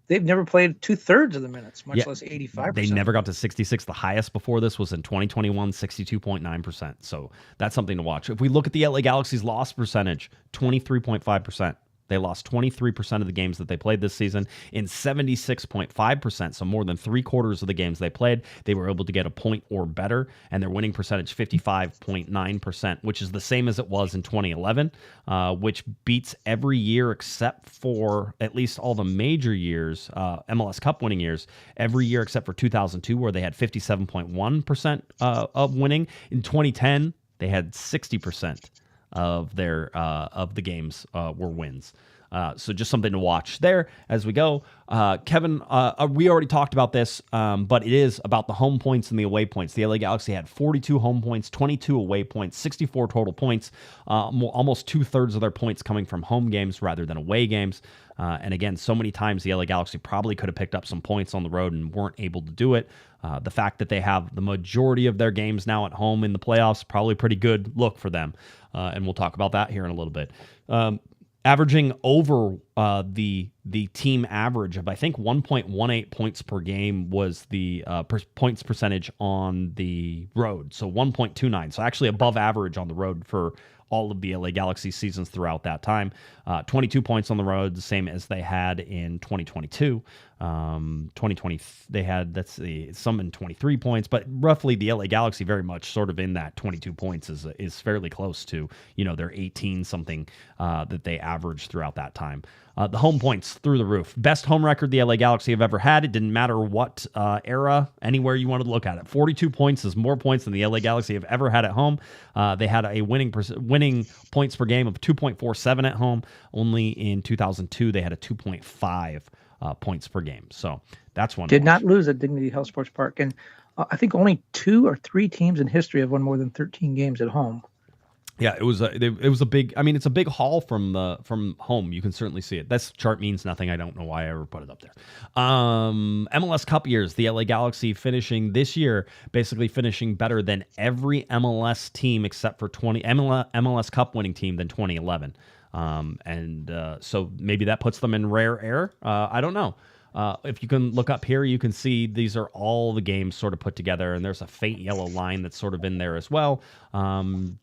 They've never played 2/3 of the minutes, much less 85%. They never got to 66. The highest before this was in 2021, 62.9%. So that's something to watch. If we look at the LA Galaxy's loss percentage, 23.5%. They lost 23% of the games that they played this season. In 76.5%, so more than 3/4 of the games they played, they were able to get a point or better, and their winning percentage 55.9%, which is the same as it was in 2011, which beats every year except for at least all the major years, MLS Cup winning years, every year except for 2002, where they had 57.1% of winning. In 2010, they had 60% of the games were wins. So just something to watch there as we go. Kevin, we already talked about this, but it is about the home points and the away points. The LA Galaxy had 42 home points, 22 away points, 64 total points, almost 2/3 of their points coming from home games rather than away games. And again, so many times the LA Galaxy probably could have picked up some points on the road and weren't able to do it. The fact that they have the majority of their games now at home in the playoffs, probably pretty good look for them. And we'll talk about that here in a little bit. Averaging over the team average of, I think, 1.18 points per game was the points percentage on the road. So 1.29. So actually above average on the road for all of the LA Galaxy seasons throughout that time. 22 points on the road, the same as they had in 2022. 2020, they had, some in 23 points, but roughly the LA Galaxy very much sort of in that 22 points is fairly close to, their 18 something that they averaged throughout that time. The home points through the roof. Best home record the LA Galaxy have ever had. It didn't matter what era, anywhere you wanted to look at it. 42 points is more points than the LA Galaxy have ever had at home. They had a winning points per game of 2.47 at home. Only in 2002, they had a 2.5 points per game. So that's one. Did not lose at Dignity Health Sports Park. And I think only 2 or 3 teams in history have won more than 13 games at home. Yeah, it was a big. I mean, it's a big haul from home. You can certainly see it. This chart means nothing. I don't know why I ever put it up there. MLS Cup years. The LA Galaxy finishing this year, basically finishing better than every MLS team except for MLS Cup winning team than 2011. So maybe that puts them in rare air. I don't know. If you can look up here, you can see these are all the games sort of put together, and there's a faint yellow line that's sort of in there as well. Again,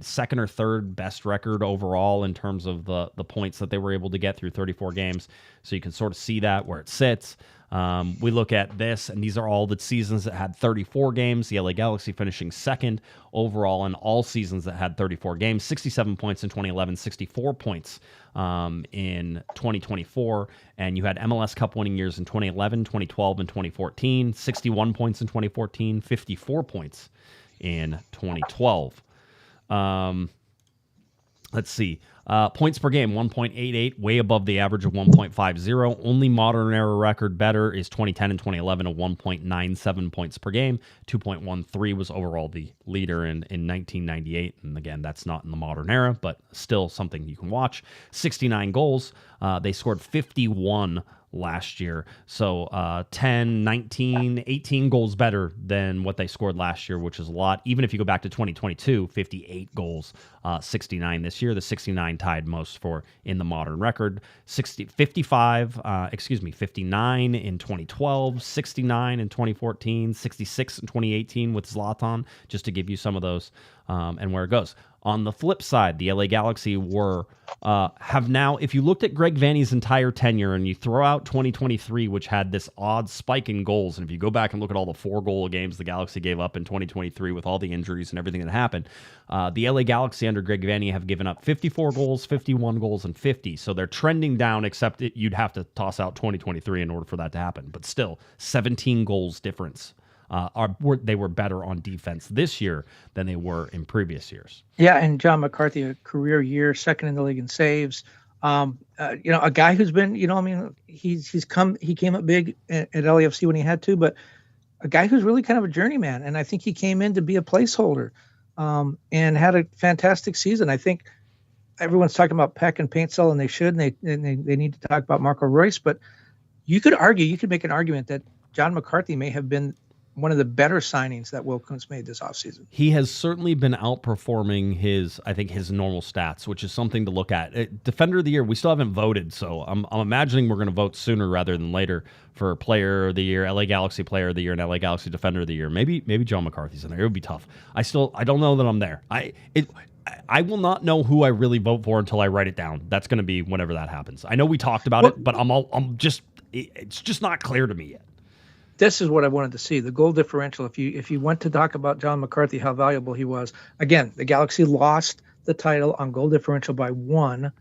second or third best record overall in terms of the points that they were able to get through 34 games. So you can sort of see that where it sits. We look at this, and these are all the seasons that had 34 games. The LA Galaxy finishing second overall in all seasons that had 34 games. 67 points in 2011, 64 points in 2024. And you had MLS Cup winning years in 2011, 2012, and 2014. 61 points in 2014, 54 points in 2012. Let's see. Points per game, 1.88, way above the average of 1.50. Only modern era record better is 2010 and 2011 of 1.97 points per game. 2.13 was overall the leader in 1998. And again, that's not in the modern era, but still something you can watch. 69 goals. They scored 51 last year. So 10, 19, 18 goals better than what they scored last year, which is a lot. Even if you go back to 2022, 58 goals, 69 this year. The 69 tied most for in the modern record. 59 in 2012, 69 in 2014, 66 in 2018 with Zlatan, just to give you some of those and where it goes. On the flip side, the LA Galaxy have now, if you looked at Greg Vanney's entire tenure and you throw out 2023, which had this odd spike in goals, and if you go back and look at all the 4-goal games the Galaxy gave up in 2023 with all the injuries and everything that happened, the LA Galaxy under Greg Vanney have given up 54 goals, 51 goals, and 50. So they're trending down, except you'd have to toss out 2023 in order for that to happen. But still, 17 goals difference they were better on defense this year than they were in previous years. Yeah, and John McCarthy, a career year, second in the league in saves. A guy who's been, he came up big at LAFC when he had to, but a guy who's really kind of a journeyman. And I think he came in to be a placeholder and had a fantastic season. I think everyone's talking about Peck and Paintcell, and they should, and they need to talk about Marco Reus. But you could make an argument that John McCarthy may have been one of the better signings that Will Kuntz made this offseason. He has certainly been outperforming his normal stats, which is something to look at. Defender of the year, we still haven't voted, so I'm imagining we're going to vote sooner rather than later for Player of the Year, LA Galaxy Player of the Year, and LA Galaxy Defender of the Year. Maybe John McCarthy's in there. It would be tough. I don't know that I'm there. I will not know who I really vote for until I write it down. That's going to be whenever that happens. I know we talked about it, but it's just not clear to me yet. This is what I wanted to see, the goal differential. If you went to talk about John McCarthy, how valuable he was. Again, the Galaxy lost the title on goal differential by 1.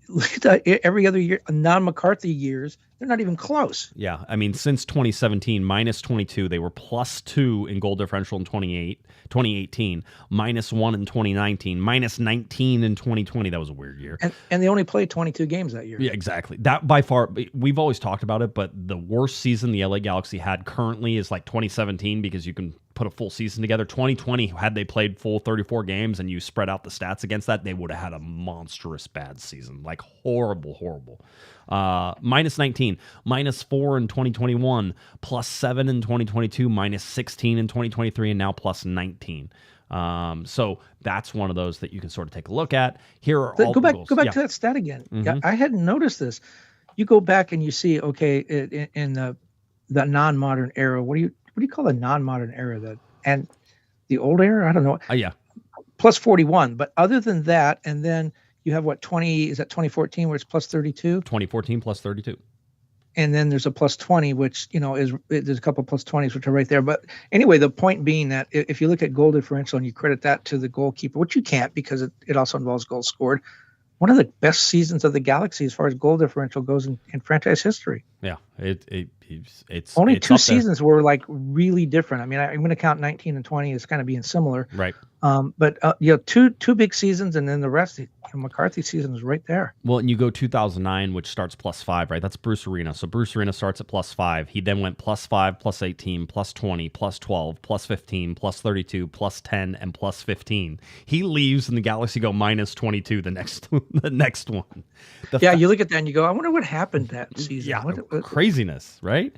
Look at that, every other year, non-McCarthy years, they're not even close. Yeah, I mean, since 2017, minus 22, they were plus 2 in goal differential in 2018, minus 1 in 2019, minus 19 in 2020. That was a weird year. And they only played 22 games that year. Yeah, exactly. That by far, we've always talked about it, but the worst season the LA Galaxy had currently is like 2017 because you can put a full season together. 2020, had they played full 34 games and you spread out the stats against that, they would have had a monstrous bad season. Like horrible. Minus 19, minus 4 in 2021, plus 7 in 2022, minus 16 in 2023, and now plus 19. So that's one of those that you can sort of take a look at. Here are all go back goals. to that stat again. Mm-hmm. Yeah, I hadn't noticed this. You go back and you see, okay, in the non-modern era, what do you call the non-modern era? And the old era? I don't know. Yeah. Plus 41. But other than that, and then you have what, 2014 where it's plus 32? 2014 plus 32. And then there's a plus 20, which, there's a couple plus 20s, which are right there. But anyway, the point being that if you look at goal differential and you credit that to the goalkeeper, which you can't because it also involves goals scored, one of the best seasons of the Galaxy as far as goal differential goes in franchise history. Yeah, it's only it's two up there. seasons were like really different. I mean, I'm going to count 19 and 20 as kind of being similar, right? But two big seasons, and then the rest. McCarthy's season is right there. Well, and you go 2009, which starts plus 5, right? That's Bruce Arena. So Bruce Arena starts at plus 5. He then went plus 5, plus 18, plus 20, plus 12, plus 15, plus 32, plus 10, and plus 15. He leaves, and the Galaxy go minus 22 the next one. You look at that and you go, I wonder what happened that season. Yeah, craziness, right?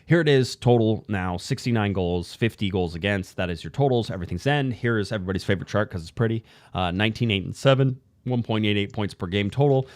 Here it is, total now, 69 goals, 50 goals against. That is your totals. Everything's end. Here is everybody's favorite chart because it's pretty. 19, 8, and 7, 1.88 points per game total.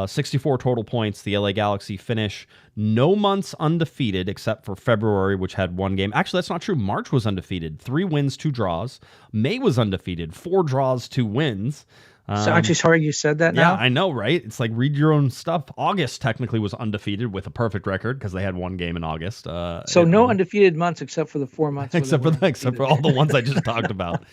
64 total points. The LA Galaxy finish no months undefeated except for February, which had 1 game. Actually, that's not true. March was undefeated. 3 wins, 2 draws. May was undefeated. 4 draws, 2 wins. So aren't you sorry you said that now? Yeah, I know, right? It's like read your own stuff. August technically was undefeated with a perfect record because they had 1 game in August. So no undefeated months except for the 4 months. Except for all the ones I just talked about.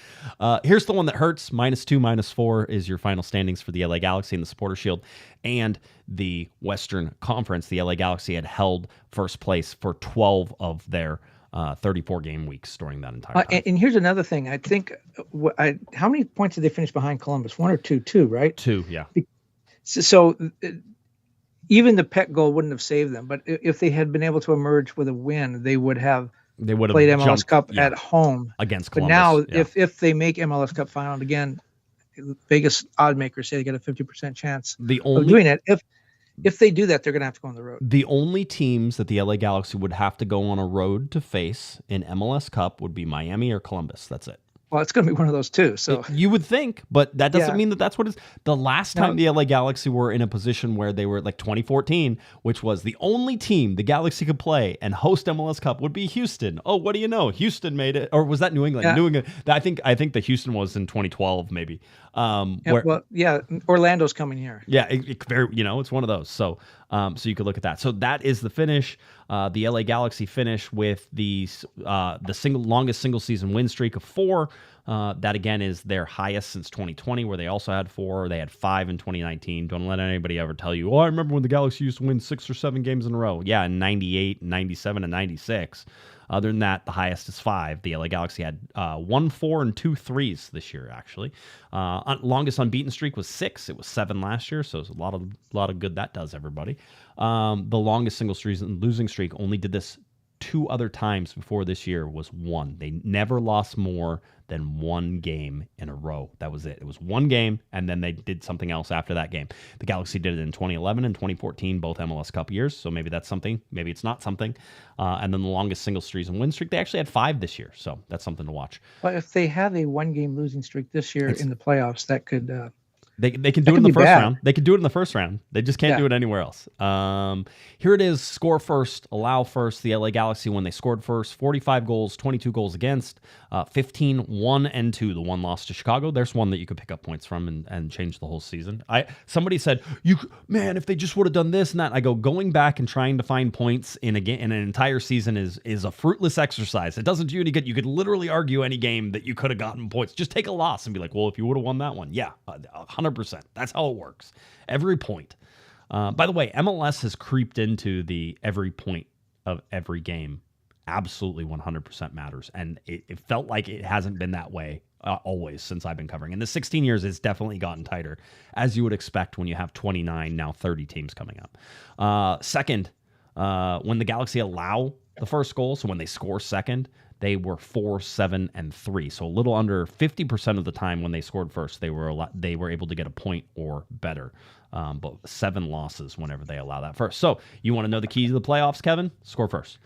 Here's the one that hurts. -2, -4 is your final standings for the LA Galaxy in the Supporter Shield. And the Western Conference, the LA Galaxy had held first place for 12 of their 34 game weeks during that entire time. And here's another thing. I think, how many points did they finish behind Columbus? 1 or 2? 2, right? 2, yeah. So even the Peck goal wouldn't have saved them. But if they had been able to emerge with a win, they would have played MLS Cup at home against Columbus. But now, if they make MLS Cup final again, Vegas odd makers say they got a 50% chance of doing it. If they do that, they're going to have to go on the road. The only teams that the LA Galaxy would have to go on a road to face in MLS Cup would be Miami or Columbus. That's it. Well, it's going to be one of those two. So you would think, but that doesn't mean that that's what it is. The last time the LA Galaxy were in a position where they were like 2014, which was the only team the Galaxy could play and host MLS Cup would be Houston. Oh, what do you know? Houston made it, or was that New England? Yeah. New England. I think the Houston was in 2012, maybe. Orlando's coming here. Yeah, it's one of those. So So you could look at that. So that is the finish. The LA Galaxy finish with the longest single season win streak of 4. That again is their highest since 2020, where they also had 4. They had 5 in 2019. Don't let anybody ever tell you, oh, I remember when the Galaxy used to win 6 or 7 games in a row. Yeah, in 98, 97, and 96. Other than that, the highest is 5. The LA Galaxy had 1 4 and 2 3s this year, actually. Longest unbeaten streak was 6. It was 7 last year, so it's a lot of good that does, everybody. The longest single season losing streak only did this 2 other times before this year was 1. They never lost more than 1 game in a row. That was it. It was 1 game, and then they did something else after that game. The Galaxy did it in 2011 and 2014, both MLS Cup years, so maybe that's something. Maybe it's not something. And then the longest single season win streak, they actually had 5 this year, so that's something to watch. But if they have a 1-game losing streak this year in the playoffs, that could... They can do it in the first round. They can do it in the first round. They just can't do it anywhere else. Here it is: score first, allow first. The LA Galaxy, when they scored first, 45 goals, 22 goals against, 15, 1 and 2. The one loss to Chicago. There's one that you could pick up points from and change the whole season. Somebody said, man, if they just would have done this and that. I go, going back and trying to find points in an entire season is a fruitless exercise. It doesn't do you any good. You could literally argue any game that you could have gotten points. Just take a loss and be like, well, if you would have won that one, 100%. That's how it works. Every point. By the way, MLS has creeped into the every point of every game. Absolutely 100% matters. And it felt like it hasn't been that way always since I've been covering. In the 16 years, it's definitely gotten tighter, as you would expect when you have 29, now 30 teams coming up. Second, when the Galaxy allow the first goal, so when they score second, they were 4, 7, and 3. So a little under 50% of the time when they scored first, they were able to get a point or better. But 7 losses whenever they allow that first. So you want to know the key to the playoffs, Kevin? Score first.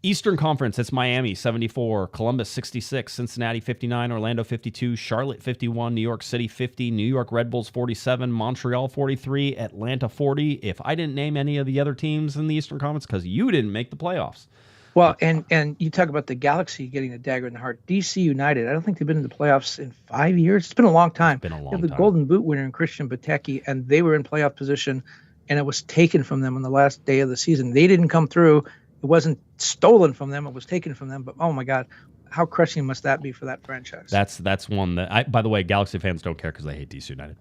Eastern Conference, it's Miami 74, Columbus 66, Cincinnati 59, Orlando 52, Charlotte 51, New York City 50, New York Red Bulls 47, Montreal 43, Atlanta 40. If I didn't name any of the other teams in the Eastern Conference, because you didn't make the playoffs. Well, and you talk about the Galaxy getting a dagger in the heart. DC United, I don't think they've been in the playoffs in 5 years. It's been a long time. It's been a long they have the time. Golden Boot winner in Christian Benteke, and they were in playoff position, and it was taken from them on the last day of the season. They didn't come through. It wasn't stolen from them. It was taken from them. But, oh, my God, how crushing must that be for that franchise? That's one that by the way, Galaxy fans don't care because they hate DC United.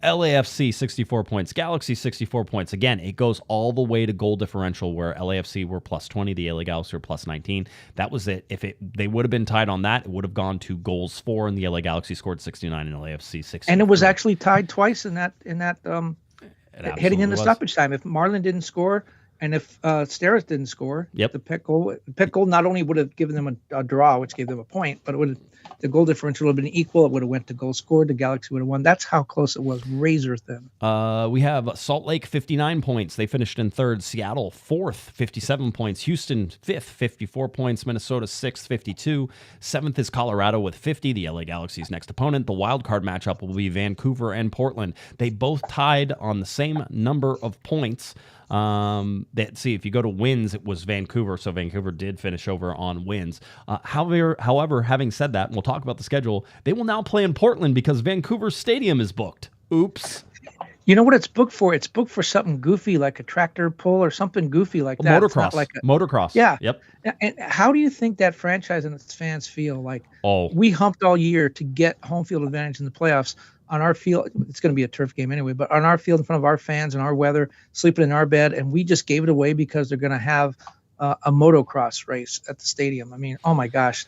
LAFC 64 points, Galaxy 64 points. Again, it goes all the way to goal differential, where LAFC were plus 20, the LA Galaxy were plus 19. That was it. If they would have been tied on that, it would have gone to goals for, and the LA Galaxy scored 69 and LAFC 60. And it was actually tied twice in that heading into stoppage time. If Marlon didn't score, and if Steres didn't score, the Peck goal not only would have given them a draw, which gave them a point, but the goal differential would have been equal. It would have went to goals scored. The Galaxy would have won. That's how close it was. Razor thin. We have Salt Lake 59 points. They finished in third. Seattle 4th, 57 points. Houston 5th, 54 points. Minnesota 6th, 52. 7th is Colorado with 50. The LA Galaxy's next opponent. The wild card matchup will be Vancouver and Portland. They both tied on the same number of points. If you go to wins, it was Vancouver, so Vancouver did finish over on wins. However, having said that, we'll talk about the schedule. They will now play in Portland because Vancouver's stadium is booked. Oops. You know what it's booked for? It's booked for something goofy, like a tractor pull or something goofy like that. Motocross. Motocross. Yeah. Yep. And how do you think that franchise and its fans feel? Like, we humped all year to get home field advantage in the playoffs. On our field, it's going to be a turf game anyway, but on our field in front of our fans and our weather, sleeping in our bed, and we just gave it away because they're going to have a motocross race at the stadium. I mean, oh my gosh,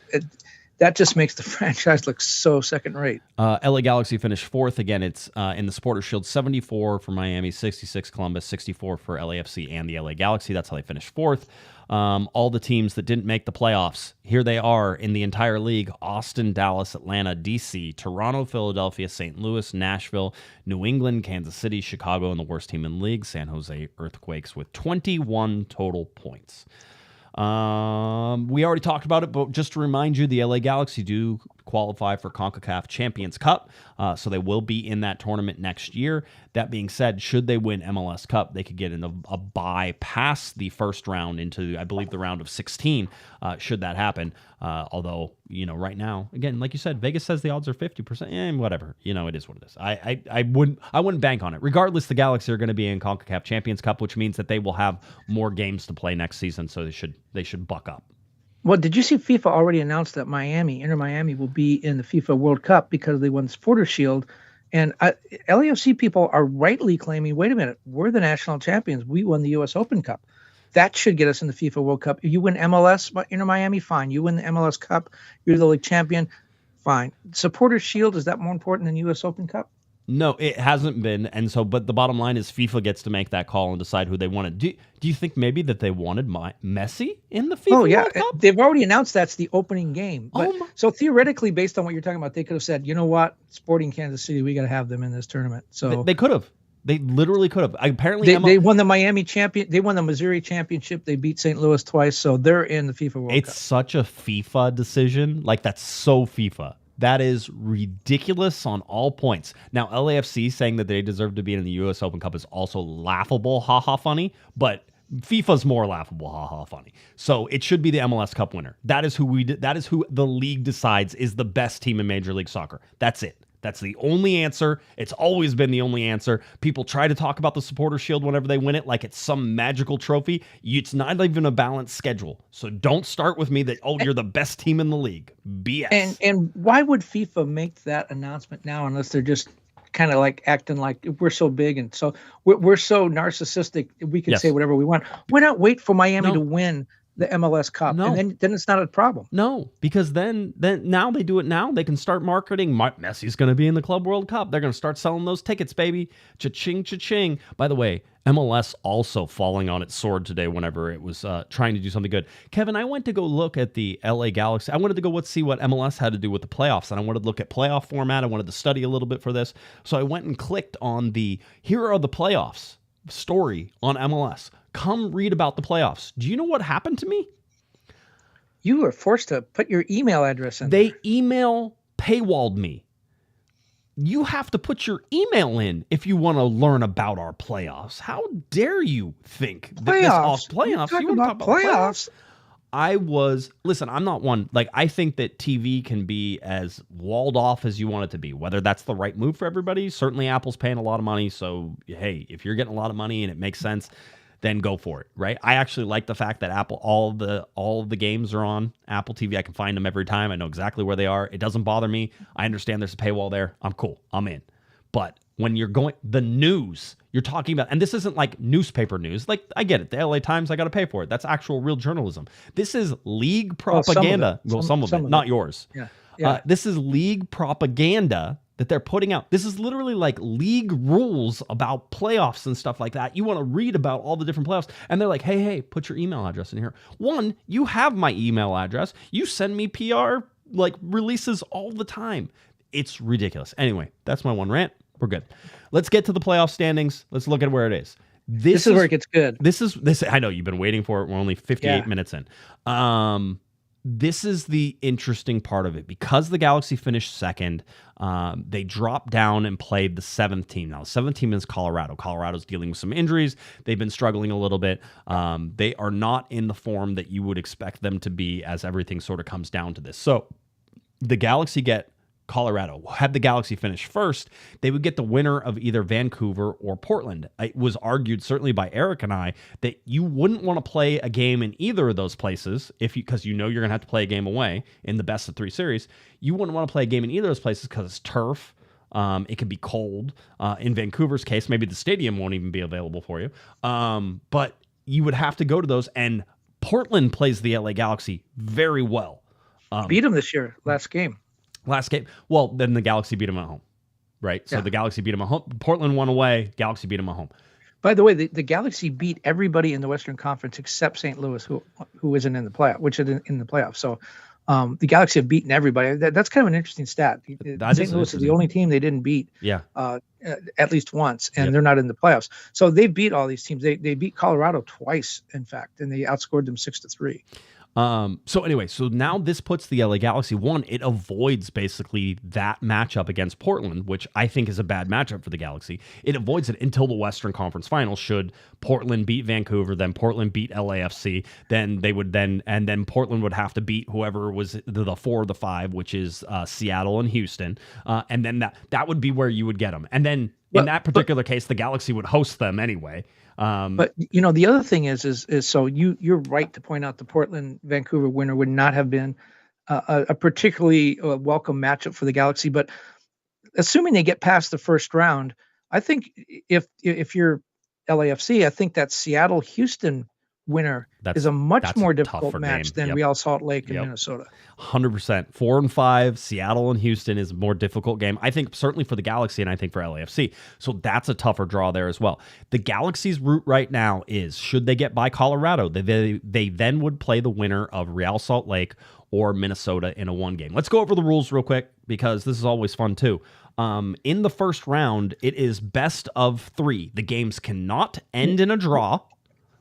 that just makes the franchise look so second rate. LA Galaxy finished 4th. Again, it's in the Supporters Shield, 74 for Miami, 66 Columbus, 64 for LAFC and the LA Galaxy. That's how they finished 4th. All the teams that didn't make the playoffs, here they are in the entire league: Austin, Dallas, Atlanta, DC, Toronto, Philadelphia, St. Louis, Nashville, New England, Kansas City, Chicago, and the worst team in the league, San Jose Earthquakes, with 21 total points. We already talked about it, but just to remind you, the LA Galaxy do qualify for CONCACAF Champions Cup, so they will be in that tournament next year. That being said, should they win MLS Cup, they could get in a bye past the first round into, I believe, the round of 16, should that happen. Although, right now, again, like you said, Vegas says the odds are 50%, and whatever. It is what it is. I wouldn't bank on it. Regardless, the Galaxy are going to be in CONCACAF Champions Cup, which means that they will have more games to play next season, so they should buck up. Well, did you see FIFA already announced that Inter Miami will be in the FIFA World Cup because they won the Supporters Shield? And LAFC people are rightly claiming, wait a minute, we're the national champions. We won the U.S. Open Cup. That should get us in the FIFA World Cup. If you win MLS, Inter Miami, fine. You win the MLS Cup, you're the league champion, fine. Supporters Shield, is that more important than U.S. Open Cup? No, it hasn't been, but the bottom line is FIFA gets to make that call and decide who they want to. Do you think maybe that they wanted Messi in the FIFA World Cup? They've already announced that's the opening game. But, so theoretically, based on what you're talking about, they could have said, you know what, Sporting Kansas City, we got to have them in this tournament. So they could have. They literally could have. Apparently, they won the They won the Missouri championship. They beat St. Louis twice, so they're in the FIFA World Cup. It's such a FIFA decision. Like, that's so FIFA. That is ridiculous on all points. Now, LAFC saying that they deserve to be in the U.S. Open Cup is also laughable, haha funny, but FIFA's more laughable, haha funny. So it should be the MLS Cup winner. That is who the league decides is the best team in Major League Soccer. That's it. That's the only answer. It's always been the only answer. People try to talk about the Supporters Shield whenever they win it like it's some magical trophy. It's not even a balanced schedule. So don't start with me that, you're the best team in the league. BS. And why would FIFA make that announcement now unless they're just kind of like acting like we're so big and so we're so narcissistic we can say whatever we want? Why not wait for Miami to win the MLS Cup? No. And then it's not a problem. No, because then now they do it now. They can start marketing. Messi's going to be in the Club World Cup. They're going to start selling those tickets, baby. Cha-ching, cha-ching. By the way, MLS also falling on its sword today whenever it was trying to do something good. Kevin, I went to go look at the LA Galaxy. I wanted to go see what MLS had to do with the playoffs, and I wanted to look at playoff format. I wanted to study a little bit for this. So I went and clicked on the Here Are the Playoffs story on MLS. Come read about the playoffs. Do you know what happened to me? You were forced to put your email address in. They email paywalled me. You have to put your email in if you want to learn about our playoffs. How dare you think that this off playoffs? You want to talk about playoffs? Listen, I'm not one, I think that TV can be as walled off as you want it to be, whether that's the right move for everybody. Certainly Apple's paying a lot of money. So, hey, if you're getting a lot of money and it makes sense, then go for it, right? I actually like the fact that Apple, all of the games are on Apple TV. I can find them every time. I know exactly where they are. It doesn't bother me. I understand there's a paywall there. I'm cool. I'm in. But when you're going, the news you're talking about, and this isn't like newspaper news. I get it. The LA Times, I got to pay for it. That's actual real journalism. This is league propaganda. Some of it, not yours. Yeah. This is league propaganda that they're putting out. This is literally like league rules about playoffs and stuff like that. You want to read about all the different playoffs, and they're like, hey, put your email address in here. One, you have my email address. You send me PR releases all the time. It's ridiculous. Anyway, that's my one rant. We're good. Let's get to the playoff standings. Let's look at where it is. This is where it gets good. This. I know you've been waiting for it. We're only 58 minutes in. This is the interesting part of it. Because the Galaxy finished second, they dropped down and played the seventh team. Now, the seventh team is Colorado. Colorado's dealing with some injuries. They've been struggling a little bit. They are not in the form that you would expect them to be as everything sort of comes down to this. So the Galaxy get Colorado. Had the Galaxy finish first, they would get the winner of either Vancouver or Portland. It was argued, certainly by Eric and I, that you wouldn't want to play a game in either of those places because you're going to have to play a game away in the best of three series. You wouldn't want to play a game in either of those places because it's turf. It can be cold. In Vancouver's case, maybe the stadium won't even be available for you. But you would have to go to those, and Portland plays the LA Galaxy very well. Beat them this year, last game. Well, then the Galaxy beat them at home, right? So the Galaxy beat them at home. Portland won away. Galaxy beat them at home. By the way, the Galaxy beat everybody in the Western Conference except St. Louis, who isn't in the playoff, which is in the playoffs. So the Galaxy have beaten everybody. That's kind of an interesting stat. St. Louis is the only team they didn't beat at least once, and they're not in the playoffs. So they beat all these teams. They beat Colorado twice, in fact, and they outscored them 6-3. So anyway, so now this puts the LA Galaxy, one, it avoids basically that matchup against Portland, which I think is a bad matchup for the Galaxy. It avoids it until the Western Conference Finals. Should Portland beat Vancouver, then Portland beat LAFC, then then Portland would have to beat whoever was the 4 or the 5, which is Seattle and Houston. And then that would be where you would get them. And then in that particular case, the Galaxy would host them anyway. But the other thing is so you're right to point out the Portland Vancouver winner would not have been a particularly welcome matchup for the Galaxy. But assuming they get past the first round, I think if you're LAFC, I think that Seattle Houston winner is a much more difficult match than Real Salt Lake and Minnesota. 100%. 4 and 5, Seattle and Houston is a more difficult game. I think certainly for the Galaxy and I think for LAFC. So that's a tougher draw there as well. The Galaxy's route right now is, should they get by Colorado, they then would play the winner of Real Salt Lake or Minnesota in a 1 game. Let's go over the rules real quick because this is always fun too. In the first round, it is best of 3. The games cannot end in a draw.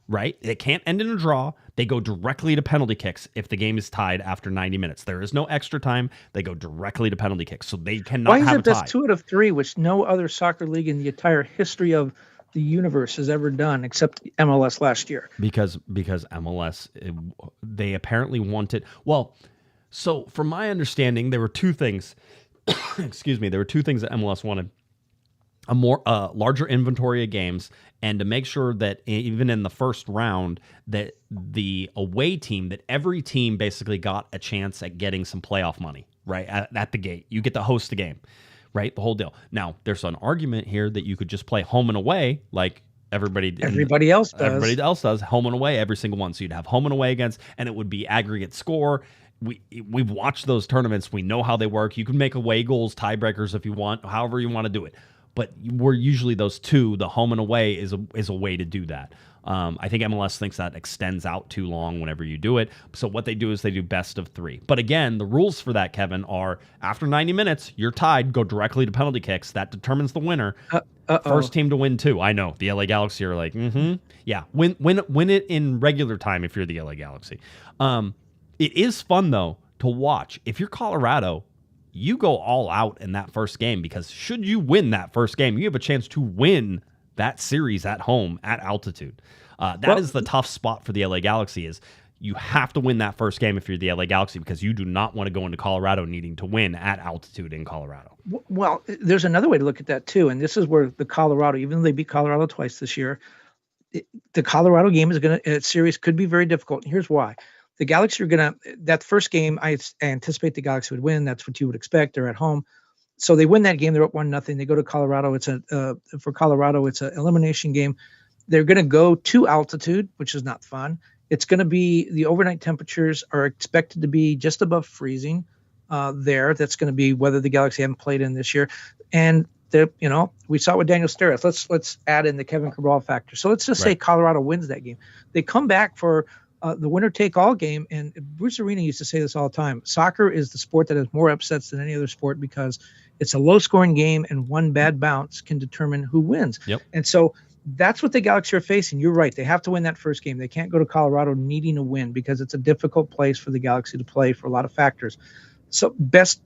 Right? It can't end in a draw. They go directly to penalty kicks if the game is tied after 90 minutes. There is no extra time. They go directly to penalty kicks. So they cannot have a tie. Why is it best 2 out of 3, which no other soccer league in the entire history of the universe has ever done except MLS last year? Because MLS, they apparently wanted... Well, so from my understanding, there were 2 things. Excuse me. There were 2 things that MLS wanted. A more larger inventory of games, and to make sure that even in the first round that the away team, that every team basically got a chance at getting some playoff money, right? At the gate. You get to host a game, right? The whole deal. Now, there's an argument here that you could just play home and away like everybody else does, home and away every single one. So you'd have home and away against, and it would be aggregate score. We've watched those tournaments. We know how they work. You can make away goals, tiebreakers if you want, however you want to do it. But we're usually those 2, the home and away is a way to do that. I think MLS thinks that extends out too long whenever you do it. So what they do is they do best of 3. But again, the rules for that, Kevin, are after 90 minutes, you're tied, go directly to penalty kicks. That determines the winner. First team to win 2. I know. The LA Galaxy are like, yeah, win it in regular time if you're the LA Galaxy. It is fun, though, to watch. If you're Colorado, you go all out in that first game because should you win that first game, you have a chance to win that series at home at altitude. That is the tough spot for the LA Galaxy is you have to win that first game if you're the LA Galaxy because you do not want to go into Colorado needing to win at altitude in Colorado. Well, there's another way to look at that too, and this is where the Colorado, even though they beat Colorado twice this year, the Colorado game series could be very difficult. And here's why. The Galaxy are that first game, I anticipate the Galaxy would win. That's what you would expect. They're at home. So they win that game. They're up 1-0. They go to Colorado. For Colorado, it's an elimination game. They're going to go to altitude, which is not fun. It's going to be, the overnight temperatures are expected to be just above freezing there. That's going to be whether the Galaxy haven't played in this year. And we saw it with Daniel Steres. Let's add in the Kevin Cabral factor. So let's just say Colorado wins that game. They come back for the winner-take-all game, and Bruce Arena used to say this all the time. Soccer is the sport that has more upsets than any other sport because it's a low-scoring game, and one bad bounce can determine who wins. Yep. And so that's what the Galaxy are facing. You're right. They have to win that first game. They can't go to Colorado needing a win because it's a difficult place for the Galaxy to play for a lot of factors. So best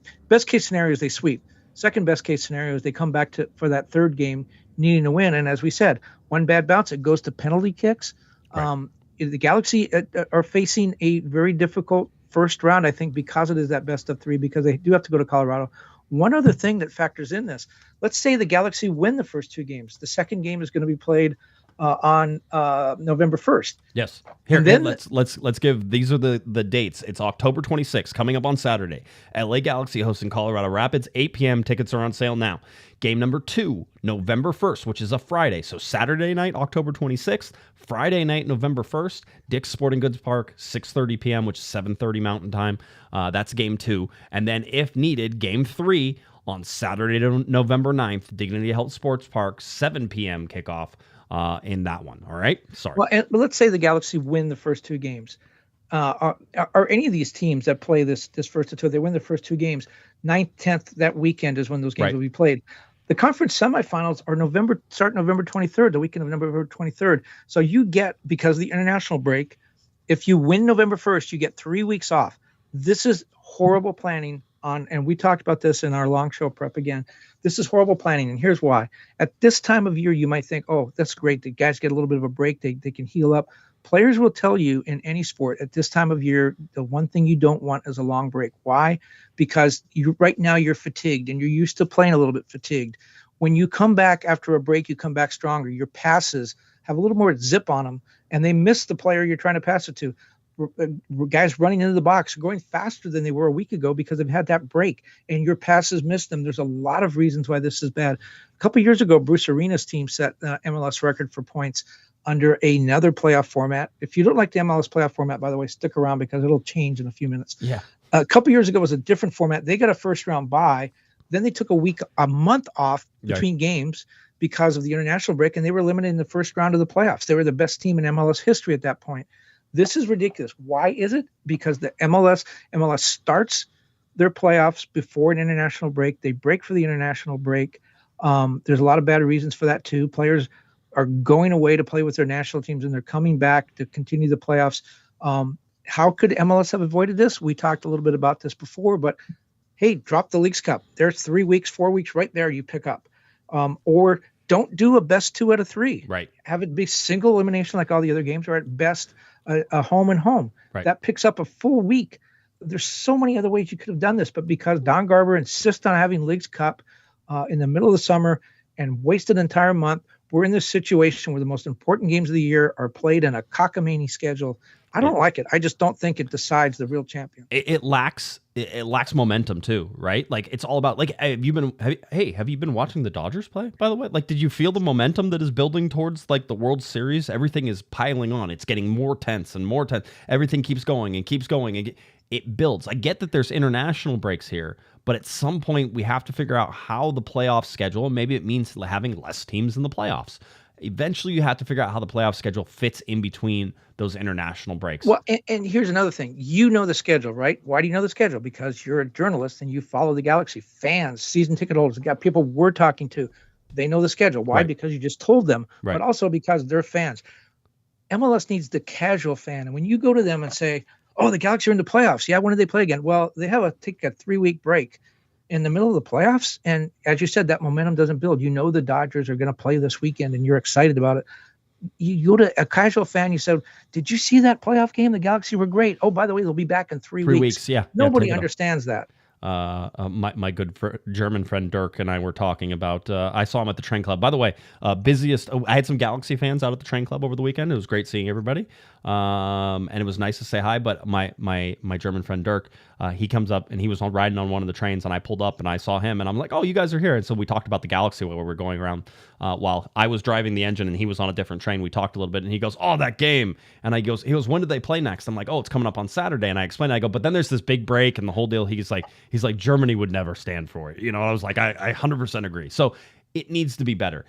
case scenario is they sweep. Second best case scenario is they come back for that third game needing a win. And as we said, one bad bounce, it goes to penalty kicks. Right. The Galaxy are facing a very difficult first round, I think, because it is that best of 3, because they do have to go to Colorado. One other thing that factors in this, let's say the Galaxy win the first 2 games. The second game is going to be played on November 1st. Yes. Here, then let's give, these are the dates. It's October 26th, coming up on Saturday. LA Galaxy hosting Colorado Rapids, 8 p.m. Tickets are on sale now. Game number 2, November 1st, which is a Friday. So Saturday night, October 26th, Friday night, November 1st, Dick's Sporting Goods Park, 6:30 p.m., which is 7:30 Mountain Time. That's game 2. And then if needed, game 3 on Saturday, November 9th, Dignity Health Sports Park, 7 p.m. kickoff. In that one. All right. Sorry. Well, but let's say the Galaxy win the first 2 games. Are any of these teams that play this first 2, they win the first 2 games, 9th, 10th, that weekend is when those games will be played. The conference semifinals are start November 23rd, the weekend of November 23rd. So you get, because of the international break, If you win November 1st, you get 3 weeks off. This is horrible planning and we talked about this in our long show prep again. This is horrible planning, and here's why. At this time of year, you might think, oh, that's great. The guys get a little bit of a break. They can heal up. Players will tell you in any sport at this time of year, the one thing you don't want is a long break. Why? Because right now you're fatigued, and you're used to playing a little bit fatigued. When you come back after a break, you come back stronger. Your passes have a little more zip on them, and they miss the player you're trying to pass it to. Guys running into the box are going faster than they were a week ago because they've had that break, and your passes missed them. There's a lot of reasons why this is bad. A couple of years ago, Bruce Arena's team set MLS record for points under another playoff format. If you don't like the MLS playoff format, by the way, stick around because it'll change in a few minutes. Yeah. A couple of years ago was a different format. They got a first round bye. Then they took a month off between games because of the international break, and they were eliminated in the first round of the playoffs. They were the best team in MLS history at that point. This is ridiculous. Why is it? Because the MLS starts their playoffs before an international break. They break for the international break. There's a lot of bad reasons for that too. Players are going away to play with their national teams, and they're coming back to continue the playoffs. How could MLS have avoided this? We talked a little bit about this before, but hey, drop the Leagues Cup. There's 3 weeks, 4 weeks right there you pick up. Or don't do a best 2 out of 3. Right. Have it be single elimination like all the other games, or at best a home and home. Right. That picks up a full week. There's so many other ways you could have done this, but because Don Garber insists on having Leagues Cup in the middle of the summer and wasted an entire month, we're in this situation where the most important games of the year are played in a cockamamie schedule. I don't like it. I just don't think it decides the real champion. It lacks momentum too, right? Like it's all about like have you been watching the Dodgers play, by the way? Like did you feel the momentum that is building towards like the World Series? Everything is piling on. It's getting more tense and more tense. Everything keeps going and keeps going and it builds. I get that there's international breaks here, but at some point we have to figure out how the playoff schedule, and maybe it means having less teams in the playoffs. Eventually you have to figure out how the playoff schedule fits in between those international breaks. Well, and here's another thing. You know the schedule, right? Why do you know the schedule? Because you're a journalist and you follow the Galaxy. Fans, season ticket holders, got people we're talking to. They know the schedule. Why? Right. Because you just told them, right. But also because they're fans. MLS needs the casual fan. And when you go to them and say, oh, the Galaxy are in the playoffs. Yeah, when did they play again? Well, they take a 3-week break in the middle of the playoffs. And as you said, that momentum doesn't build. You know the Dodgers are going to play this weekend and you're excited about it. You go to a casual fan, you said, did you see that playoff game? The Galaxy were great. Oh, by the way, they'll be back in 3 weeks. 3 weeks, yeah. Nobody understands that. My good German friend Dirk and I were talking about, I saw him at the Train Club. By the way, I had some Galaxy fans out at the Train Club over the weekend. It was great seeing everybody. And it was nice to say hi, but my German friend Dirk, he comes up and he was riding on one of the trains and I pulled up and I saw him and I'm like, oh, you guys are here. And so we talked about the Galaxy while we were going around, while I was driving the engine and he was on a different train. We talked a little bit and he goes, oh, that game. And he goes, when did they play next? I'm like, oh, it's coming up on Saturday. And I explained, I go, but then there's this big break and the whole deal. He's like, Germany would never stand for it. I was like, I 100% agree. So it needs to be better.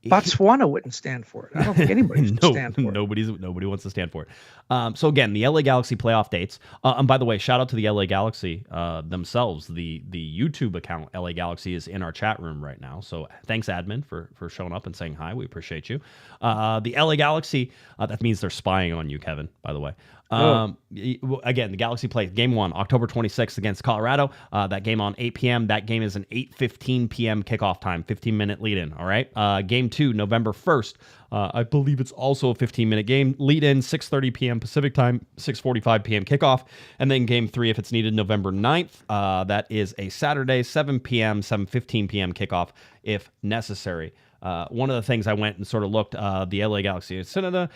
Botswana wouldn't stand for it. I don't think anybody should stand for it. Nobody wants to stand for it. So again, the LA Galaxy playoff dates. And by the way, shout out to the LA Galaxy themselves. The YouTube account LA Galaxy is in our chat room right now. So thanks, admin, for showing up and saying hi. We appreciate you. The LA Galaxy. That means they're spying on you, Kevin. By the way. Again, the Galaxy plays Game 1, October 26th against Colorado. That game on 8 p.m. That game is an 8:15 p.m. kickoff time, 15-minute lead-in, all right? Game 2, November 1st. I believe it's also a 15-minute game. Lead-in, 6:30 p.m. Pacific time, 6:45 p.m. kickoff. And then Game 3, if it's needed, November 9th. That is a Saturday, 7 p.m., 7:15 p.m. kickoff if necessary. One of the things I went and sort of looked, the LA Galaxy Canada,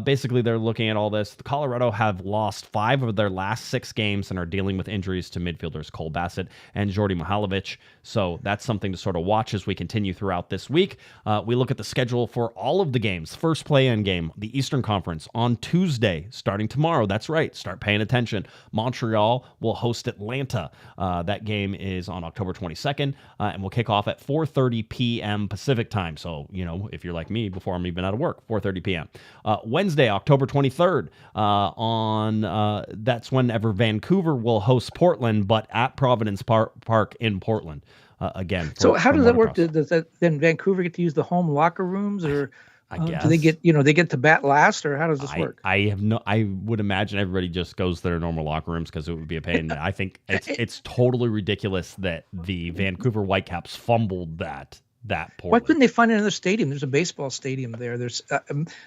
basically they're looking at all this. The Colorado have lost 5 of their last 6 games and are dealing with injuries to midfielders Cole Bassett and Jordi Mihalovic. So that's something to sort of watch as we continue throughout this week. We look at the schedule for all of the games. First play-in game, the Eastern Conference on Tuesday, starting tomorrow. That's right. Start paying attention. Montreal will host Atlanta. That game is on October 22nd and will kick off at 4:30 p.m. Pacific time. So, if you're like me, before I'm even out of work, 4:30 p.m. Wednesday, October 23rd, that's whenever Vancouver will host Portland, but at Providence Park in Portland again. So how does that work? Does then Vancouver get to use the home locker rooms, or I guess. Do they get they get to bat last, or how does this work? I would imagine everybody just goes to their normal locker rooms because it would be a pain. I think it's totally ridiculous that the Vancouver Whitecaps fumbled that poorly. Why couldn't they find another stadium? There's a baseball stadium there. There's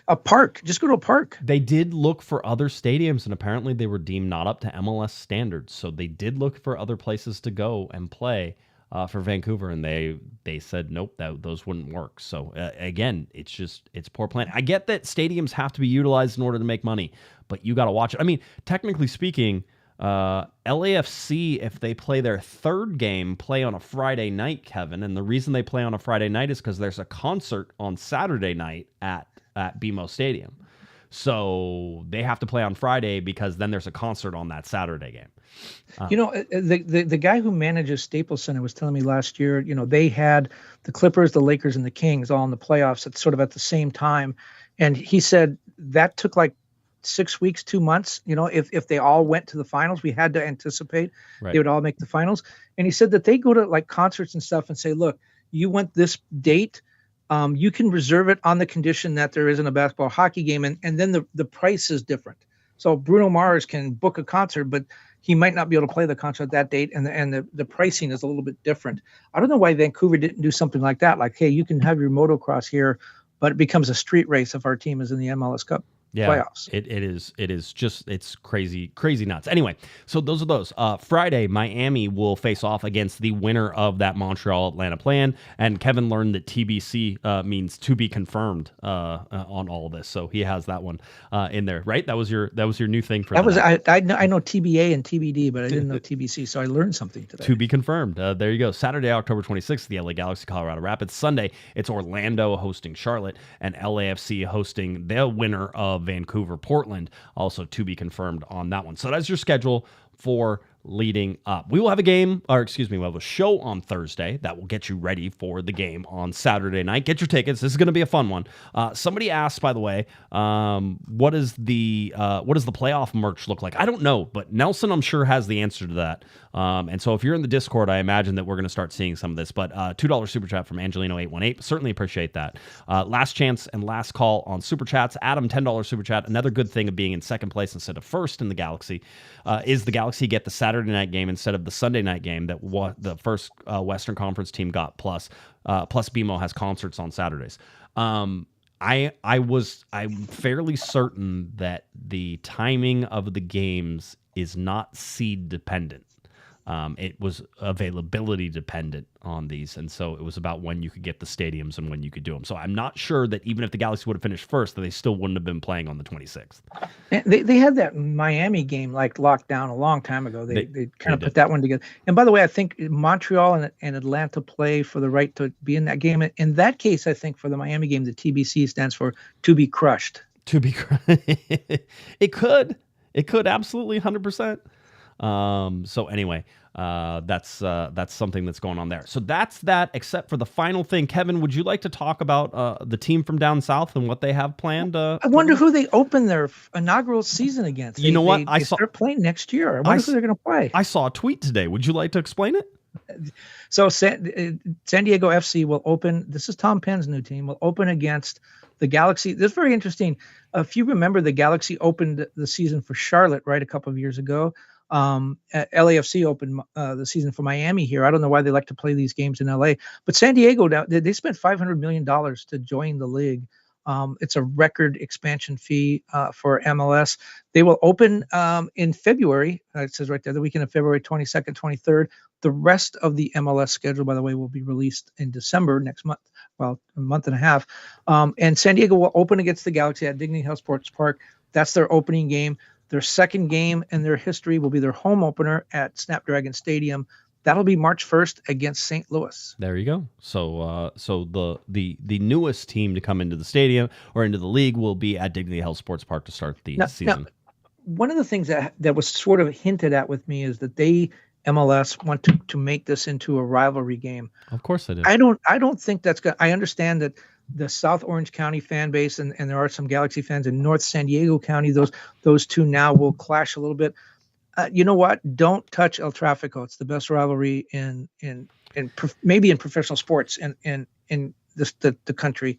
a park. Just go to a park. They did look for other stadiums, and apparently they were deemed not up to MLS standards. So they did look for other places to go and play for Vancouver, and they said nope, those wouldn't work. So again, it's poor planning. I get that stadiums have to be utilized in order to make money, but you got to watch it. I mean, technically speaking, LAFC, if they play their third game, play on a Friday night, Kevin, and the reason they play on a Friday night is because there's a concert on Saturday night at BMO Stadium. So they have to play on Friday because then there's a concert on that Saturday game. The guy who manages Staples Center was telling me last year, they had the Clippers, the Lakers, and the Kings all in the playoffs at sort of at the same time. And he said that took like 6 weeks, 2 months. If they all went to the finals, we had to anticipate they would all make the finals. And he said that they go to like concerts and stuff and say, look, you want this date. You can reserve it on the condition that there isn't a basketball hockey game. And then the price is different. So Bruno Mars can book a concert, but he might not be able to play the concert that date. And the pricing is a little bit different. I don't know why Vancouver didn't do something like that. Like, hey, you can have your motocross here, but it becomes a street race if our team is in the MLS Cup playoffs. It is just, it's crazy nuts. Anyway, so those are those. Friday, Miami will face off against the winner of that Montreal-Atlanta plan, and Kevin learned that TBC means to be confirmed on all of this, so he has that one in there, right? That was your new thing for that. I know TBA and TBD, but I didn't know TBC, so I learned something today. To be confirmed. There you go. Saturday, October 26th, the LA Galaxy, Colorado Rapids. Sunday, it's Orlando hosting Charlotte, and LAFC hosting the winner of Vancouver, Portland, also to be confirmed on that one. So that's your schedule for leading up. We will have we'll have a show on Thursday that will get you ready for the game on Saturday night. Get your tickets. This is going to be a fun one. Somebody asked, by the way, what does the playoff merch look like? I don't know, but Nelson, I'm sure, has the answer to that. And so if you're in the Discord, I imagine that we're going to start seeing some of this. But $2 super chat from Angelino818. Certainly appreciate that. Last chance and last call on super chats. Adam, $10 super chat. Another good thing of being in second place instead of first in the Galaxy is the Galaxy get the Saturday night game instead of the Sunday night game that the first Western Conference team got. Plus BMO has concerts on Saturdays. I'm fairly certain that the timing of the games is not seed dependent. It was availability dependent on these, and so it was about when you could get the stadiums and when you could do them. So I'm not sure that even if the Galaxy would have finished first, that they still wouldn't have been playing on the 26th. They had that Miami game locked down a long time ago. They kind of put that one together. And by the way, I think Montreal and Atlanta play for the right to be in that game. In that case, I think for the Miami game, the TBC stands for to be crushed. To be crushed. It could absolutely 100%. So anyway, that's something that's going on there. So that's that, except for the final thing. Kevin, would you like to talk about the team from down south and what they have planned? I wonder who they open their inaugural season against. You know what? They start playing next year. I wonder who they're going to play. I saw a tweet today. Would you like to explain it? So San Diego FC will open. This is Tom Penn's new team. Will open against the Galaxy. This is very interesting. If you remember, the Galaxy opened the season for Charlotte a couple of years ago. LAFC opened the season for Miami here. I don't know why they like to play these games in LA, but San Diego, they spent $500 million to join the league. It's a record expansion fee for MLS. They will open in February. It says right there, the weekend of February 22nd, 23rd. The rest of the MLS schedule, by the way, will be released in December next month. Well, a month and a half. And San Diego will open against the Galaxy at Dignity Health Sports Park. That's their opening game. Their second game in their history will be their home opener at Snapdragon Stadium. That'll be March 1st against St. Louis. There you go. So the newest team to come into the stadium or into the league will be at Dignity Health Sports Park to start the season. Now, one of the things that was sort of hinted at with me is that MLS want to make this into a rivalry game. Of course they do. I don't think that's good. I understand that the South Orange County fan base and there are some Galaxy fans in North San Diego County. Those two now will clash a little bit. You know what? Don't touch El Tráfico. It's the best rivalry maybe in professional sports in the country.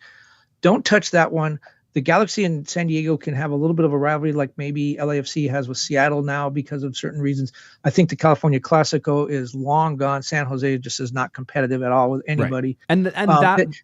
don't touch that one. The Galaxy and San Diego can have a little bit of a rivalry like maybe LAFC has with Seattle now because of certain reasons. I think the California Clasico is long gone. San Jose just is not competitive at all with anybody. Right.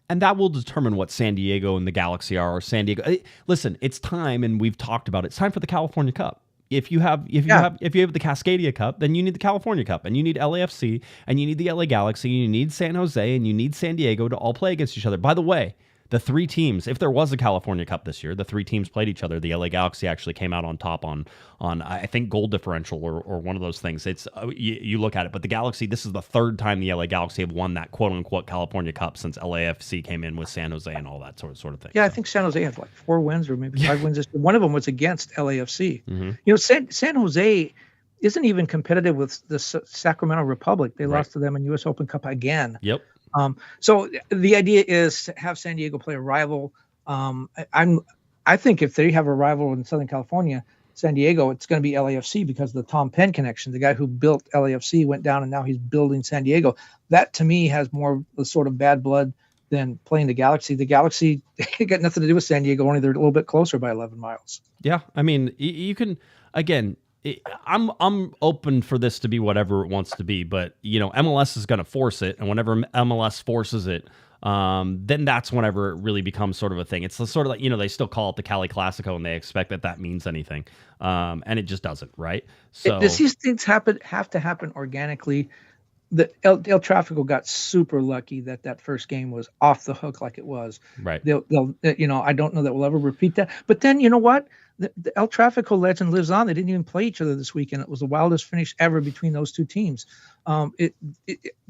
And that will determine what San Diego and the Galaxy are. Or San Diego. Listen, it's time, and we've talked about it. It's time for the California Cup. If you have the Cascadia Cup, then you need the California Cup, and you need LAFC, and you need the LA Galaxy, and you need San Jose, and you need San Diego to all play against each other. By the way, the three teams, if there was a California Cup this year, the three teams played each other. The LA Galaxy actually came out on top on I think goal differential or one of those things. It's you look at it, but the Galaxy, this is the third time the LA Galaxy have won that quote unquote California Cup since LAFC came in with San Jose and all that sort of thing. Yeah, I think San Jose had like 4 wins or maybe 5 wins. One of them was against LAFC. San Jose isn't even competitive with the Sacramento Republic. They lost to them in U.S. Open Cup again. Yep. So the idea is to have San Diego play a rival. I think if they have a rival in Southern California, San Diego, it's going to be LAFC because of the Tom Penn connection. The guy who built LAFC went down and now he's building San Diego. That to me has more the sort of bad blood than playing the Galaxy. The Galaxy got nothing to do with San Diego, only they're a little bit closer by 11 miles. Yeah, I mean, you can, again, I'm open for this to be whatever it wants to be, but MLS is going to force it, and whenever MLS forces it, then that's whenever it really becomes sort of a thing. It's sort of like they still call it the Cali Classico, and they expect that means anything, and it just doesn't, right? So these things have to happen organically. The El Tráfico got super lucky that first game was off the hook like it was. Right. They'll I don't know that we'll ever repeat that. But then you know what? The El Tráfico legend lives on. They didn't even play each other this weekend. It was the wildest finish ever between those two teams. There's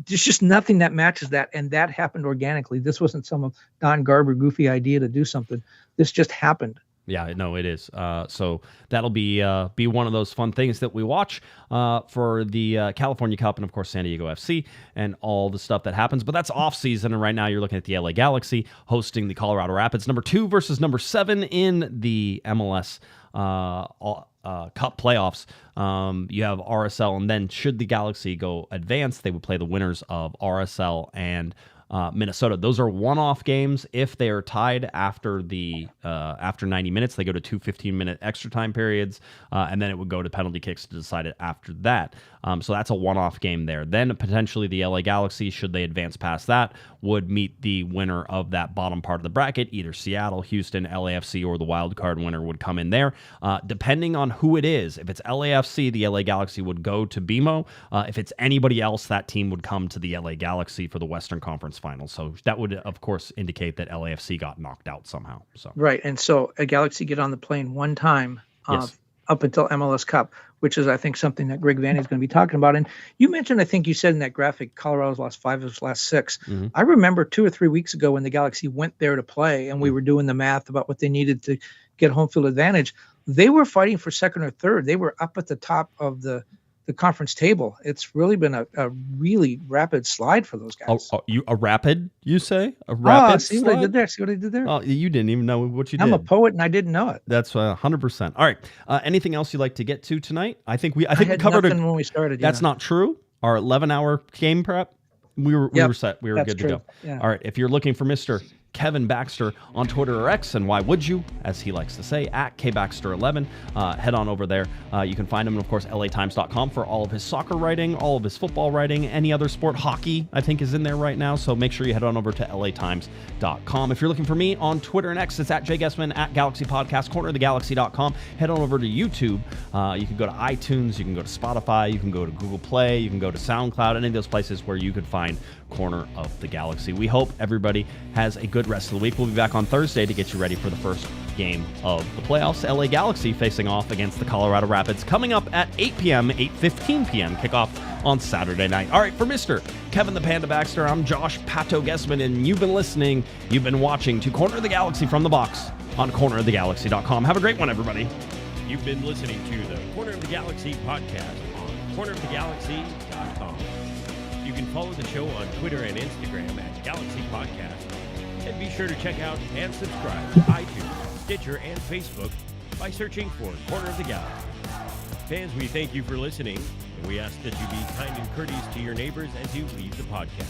just nothing that matches that, and that happened organically. This wasn't some of Don Garber goofy idea to do something. This just happened. Yeah, no, it is. So that'll be one of those fun things that we watch for the California Cup and, of course, San Diego FC and all the stuff that happens. But that's off season, and right now you're looking at the LA Galaxy hosting the Colorado Rapids, number 2 versus number 7 in the MLS Cup Playoffs. You have RSL, and then should the Galaxy go advance, they would play the winners of RSL and Minnesota. Those are one-off games. If they are tied after 90 minutes, they go to 2 15-minute extra time periods, and then it would go to penalty kicks to decide it after that. So that's a one-off game there. Then potentially the LA Galaxy, should they advance past that, would meet the winner of that bottom part of the bracket. Either Seattle, Houston, LAFC, or the wild card winner would come in there. Depending on who it is, if it's LAFC, the LA Galaxy would go to BMO. If it's anybody else, that team would come to the LA Galaxy for the Western Conference Finals. So that would, of course, indicate that LAFC got knocked out somehow. So right, and so a Galaxy get on the plane one time up until MLS Cup, which is, I think, something that Greg Vanney is going to be talking about. And you mentioned, I think you said in that graphic, Colorado's lost 5 of its last 6. Mm-hmm. I remember 2 or 3 weeks ago when the Galaxy went there to play, and we were doing the math about what they needed to get home field advantage. They were fighting for second or third. They were up at the top of the conference table. It's really been a really rapid slide for those guys. A rapid, you say? A rapid see slide? What I did there? See what I did there? Oh, you didn't even know what you did. I'm a poet and I didn't know it. That's 100%. All right. Anything else you'd like to get to tonight? I think we had covered nothing when we started. That's not true. Our 11-hour game prep, we were set. We were good to go. Yeah. All right. If you're looking for Mr. Kevin Baxter on Twitter or X, and why would you, as he likes to say, at KBaxter11. Head on over there. You can find him, of course, LATimes.com for all of his soccer writing, all of his football writing, any other sport. Hockey, I think, is in there right now, so make sure you head on over to LATimes.com. If you're looking for me on Twitter and X, it's at Guesman, at Galaxy Podcast, cornerofthegalaxy.com. Head on over to YouTube. You can go to iTunes, you can go to Spotify, you can go to Google Play, you can go to SoundCloud, any of those places where you could find Corner of the Galaxy. We hope everybody has a good rest of the week. We'll be back on Thursday to get you ready for the first game of the playoffs. LA Galaxy facing off against the Colorado Rapids coming up at 8 p.m., 8:15 p.m. kickoff on Saturday night. All right, for Mr. Kevin the Panda Baxter, I'm Josh Pato Guesman, and you've been listening, you've been watching to Corner of the Galaxy from the box on cornerofthegalaxy.com. Have a great one, everybody. You've been listening to the Corner of the Galaxy podcast on cornerofthegalaxy.com. You can follow the show on Twitter and Instagram at Galaxy Podcast. And be sure to check out and subscribe to iTunes, Stitcher, and Facebook by searching for Corner of the Galaxy. Fans, we thank you for listening, and we ask that you be kind and courteous to your neighbors as you leave the podcast.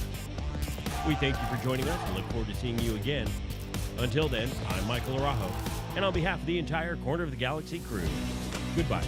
We thank you for joining us and look forward to seeing you again Until then, I'm Michael Araujo, and on behalf of the entire Corner of the Galaxy crew, goodbye.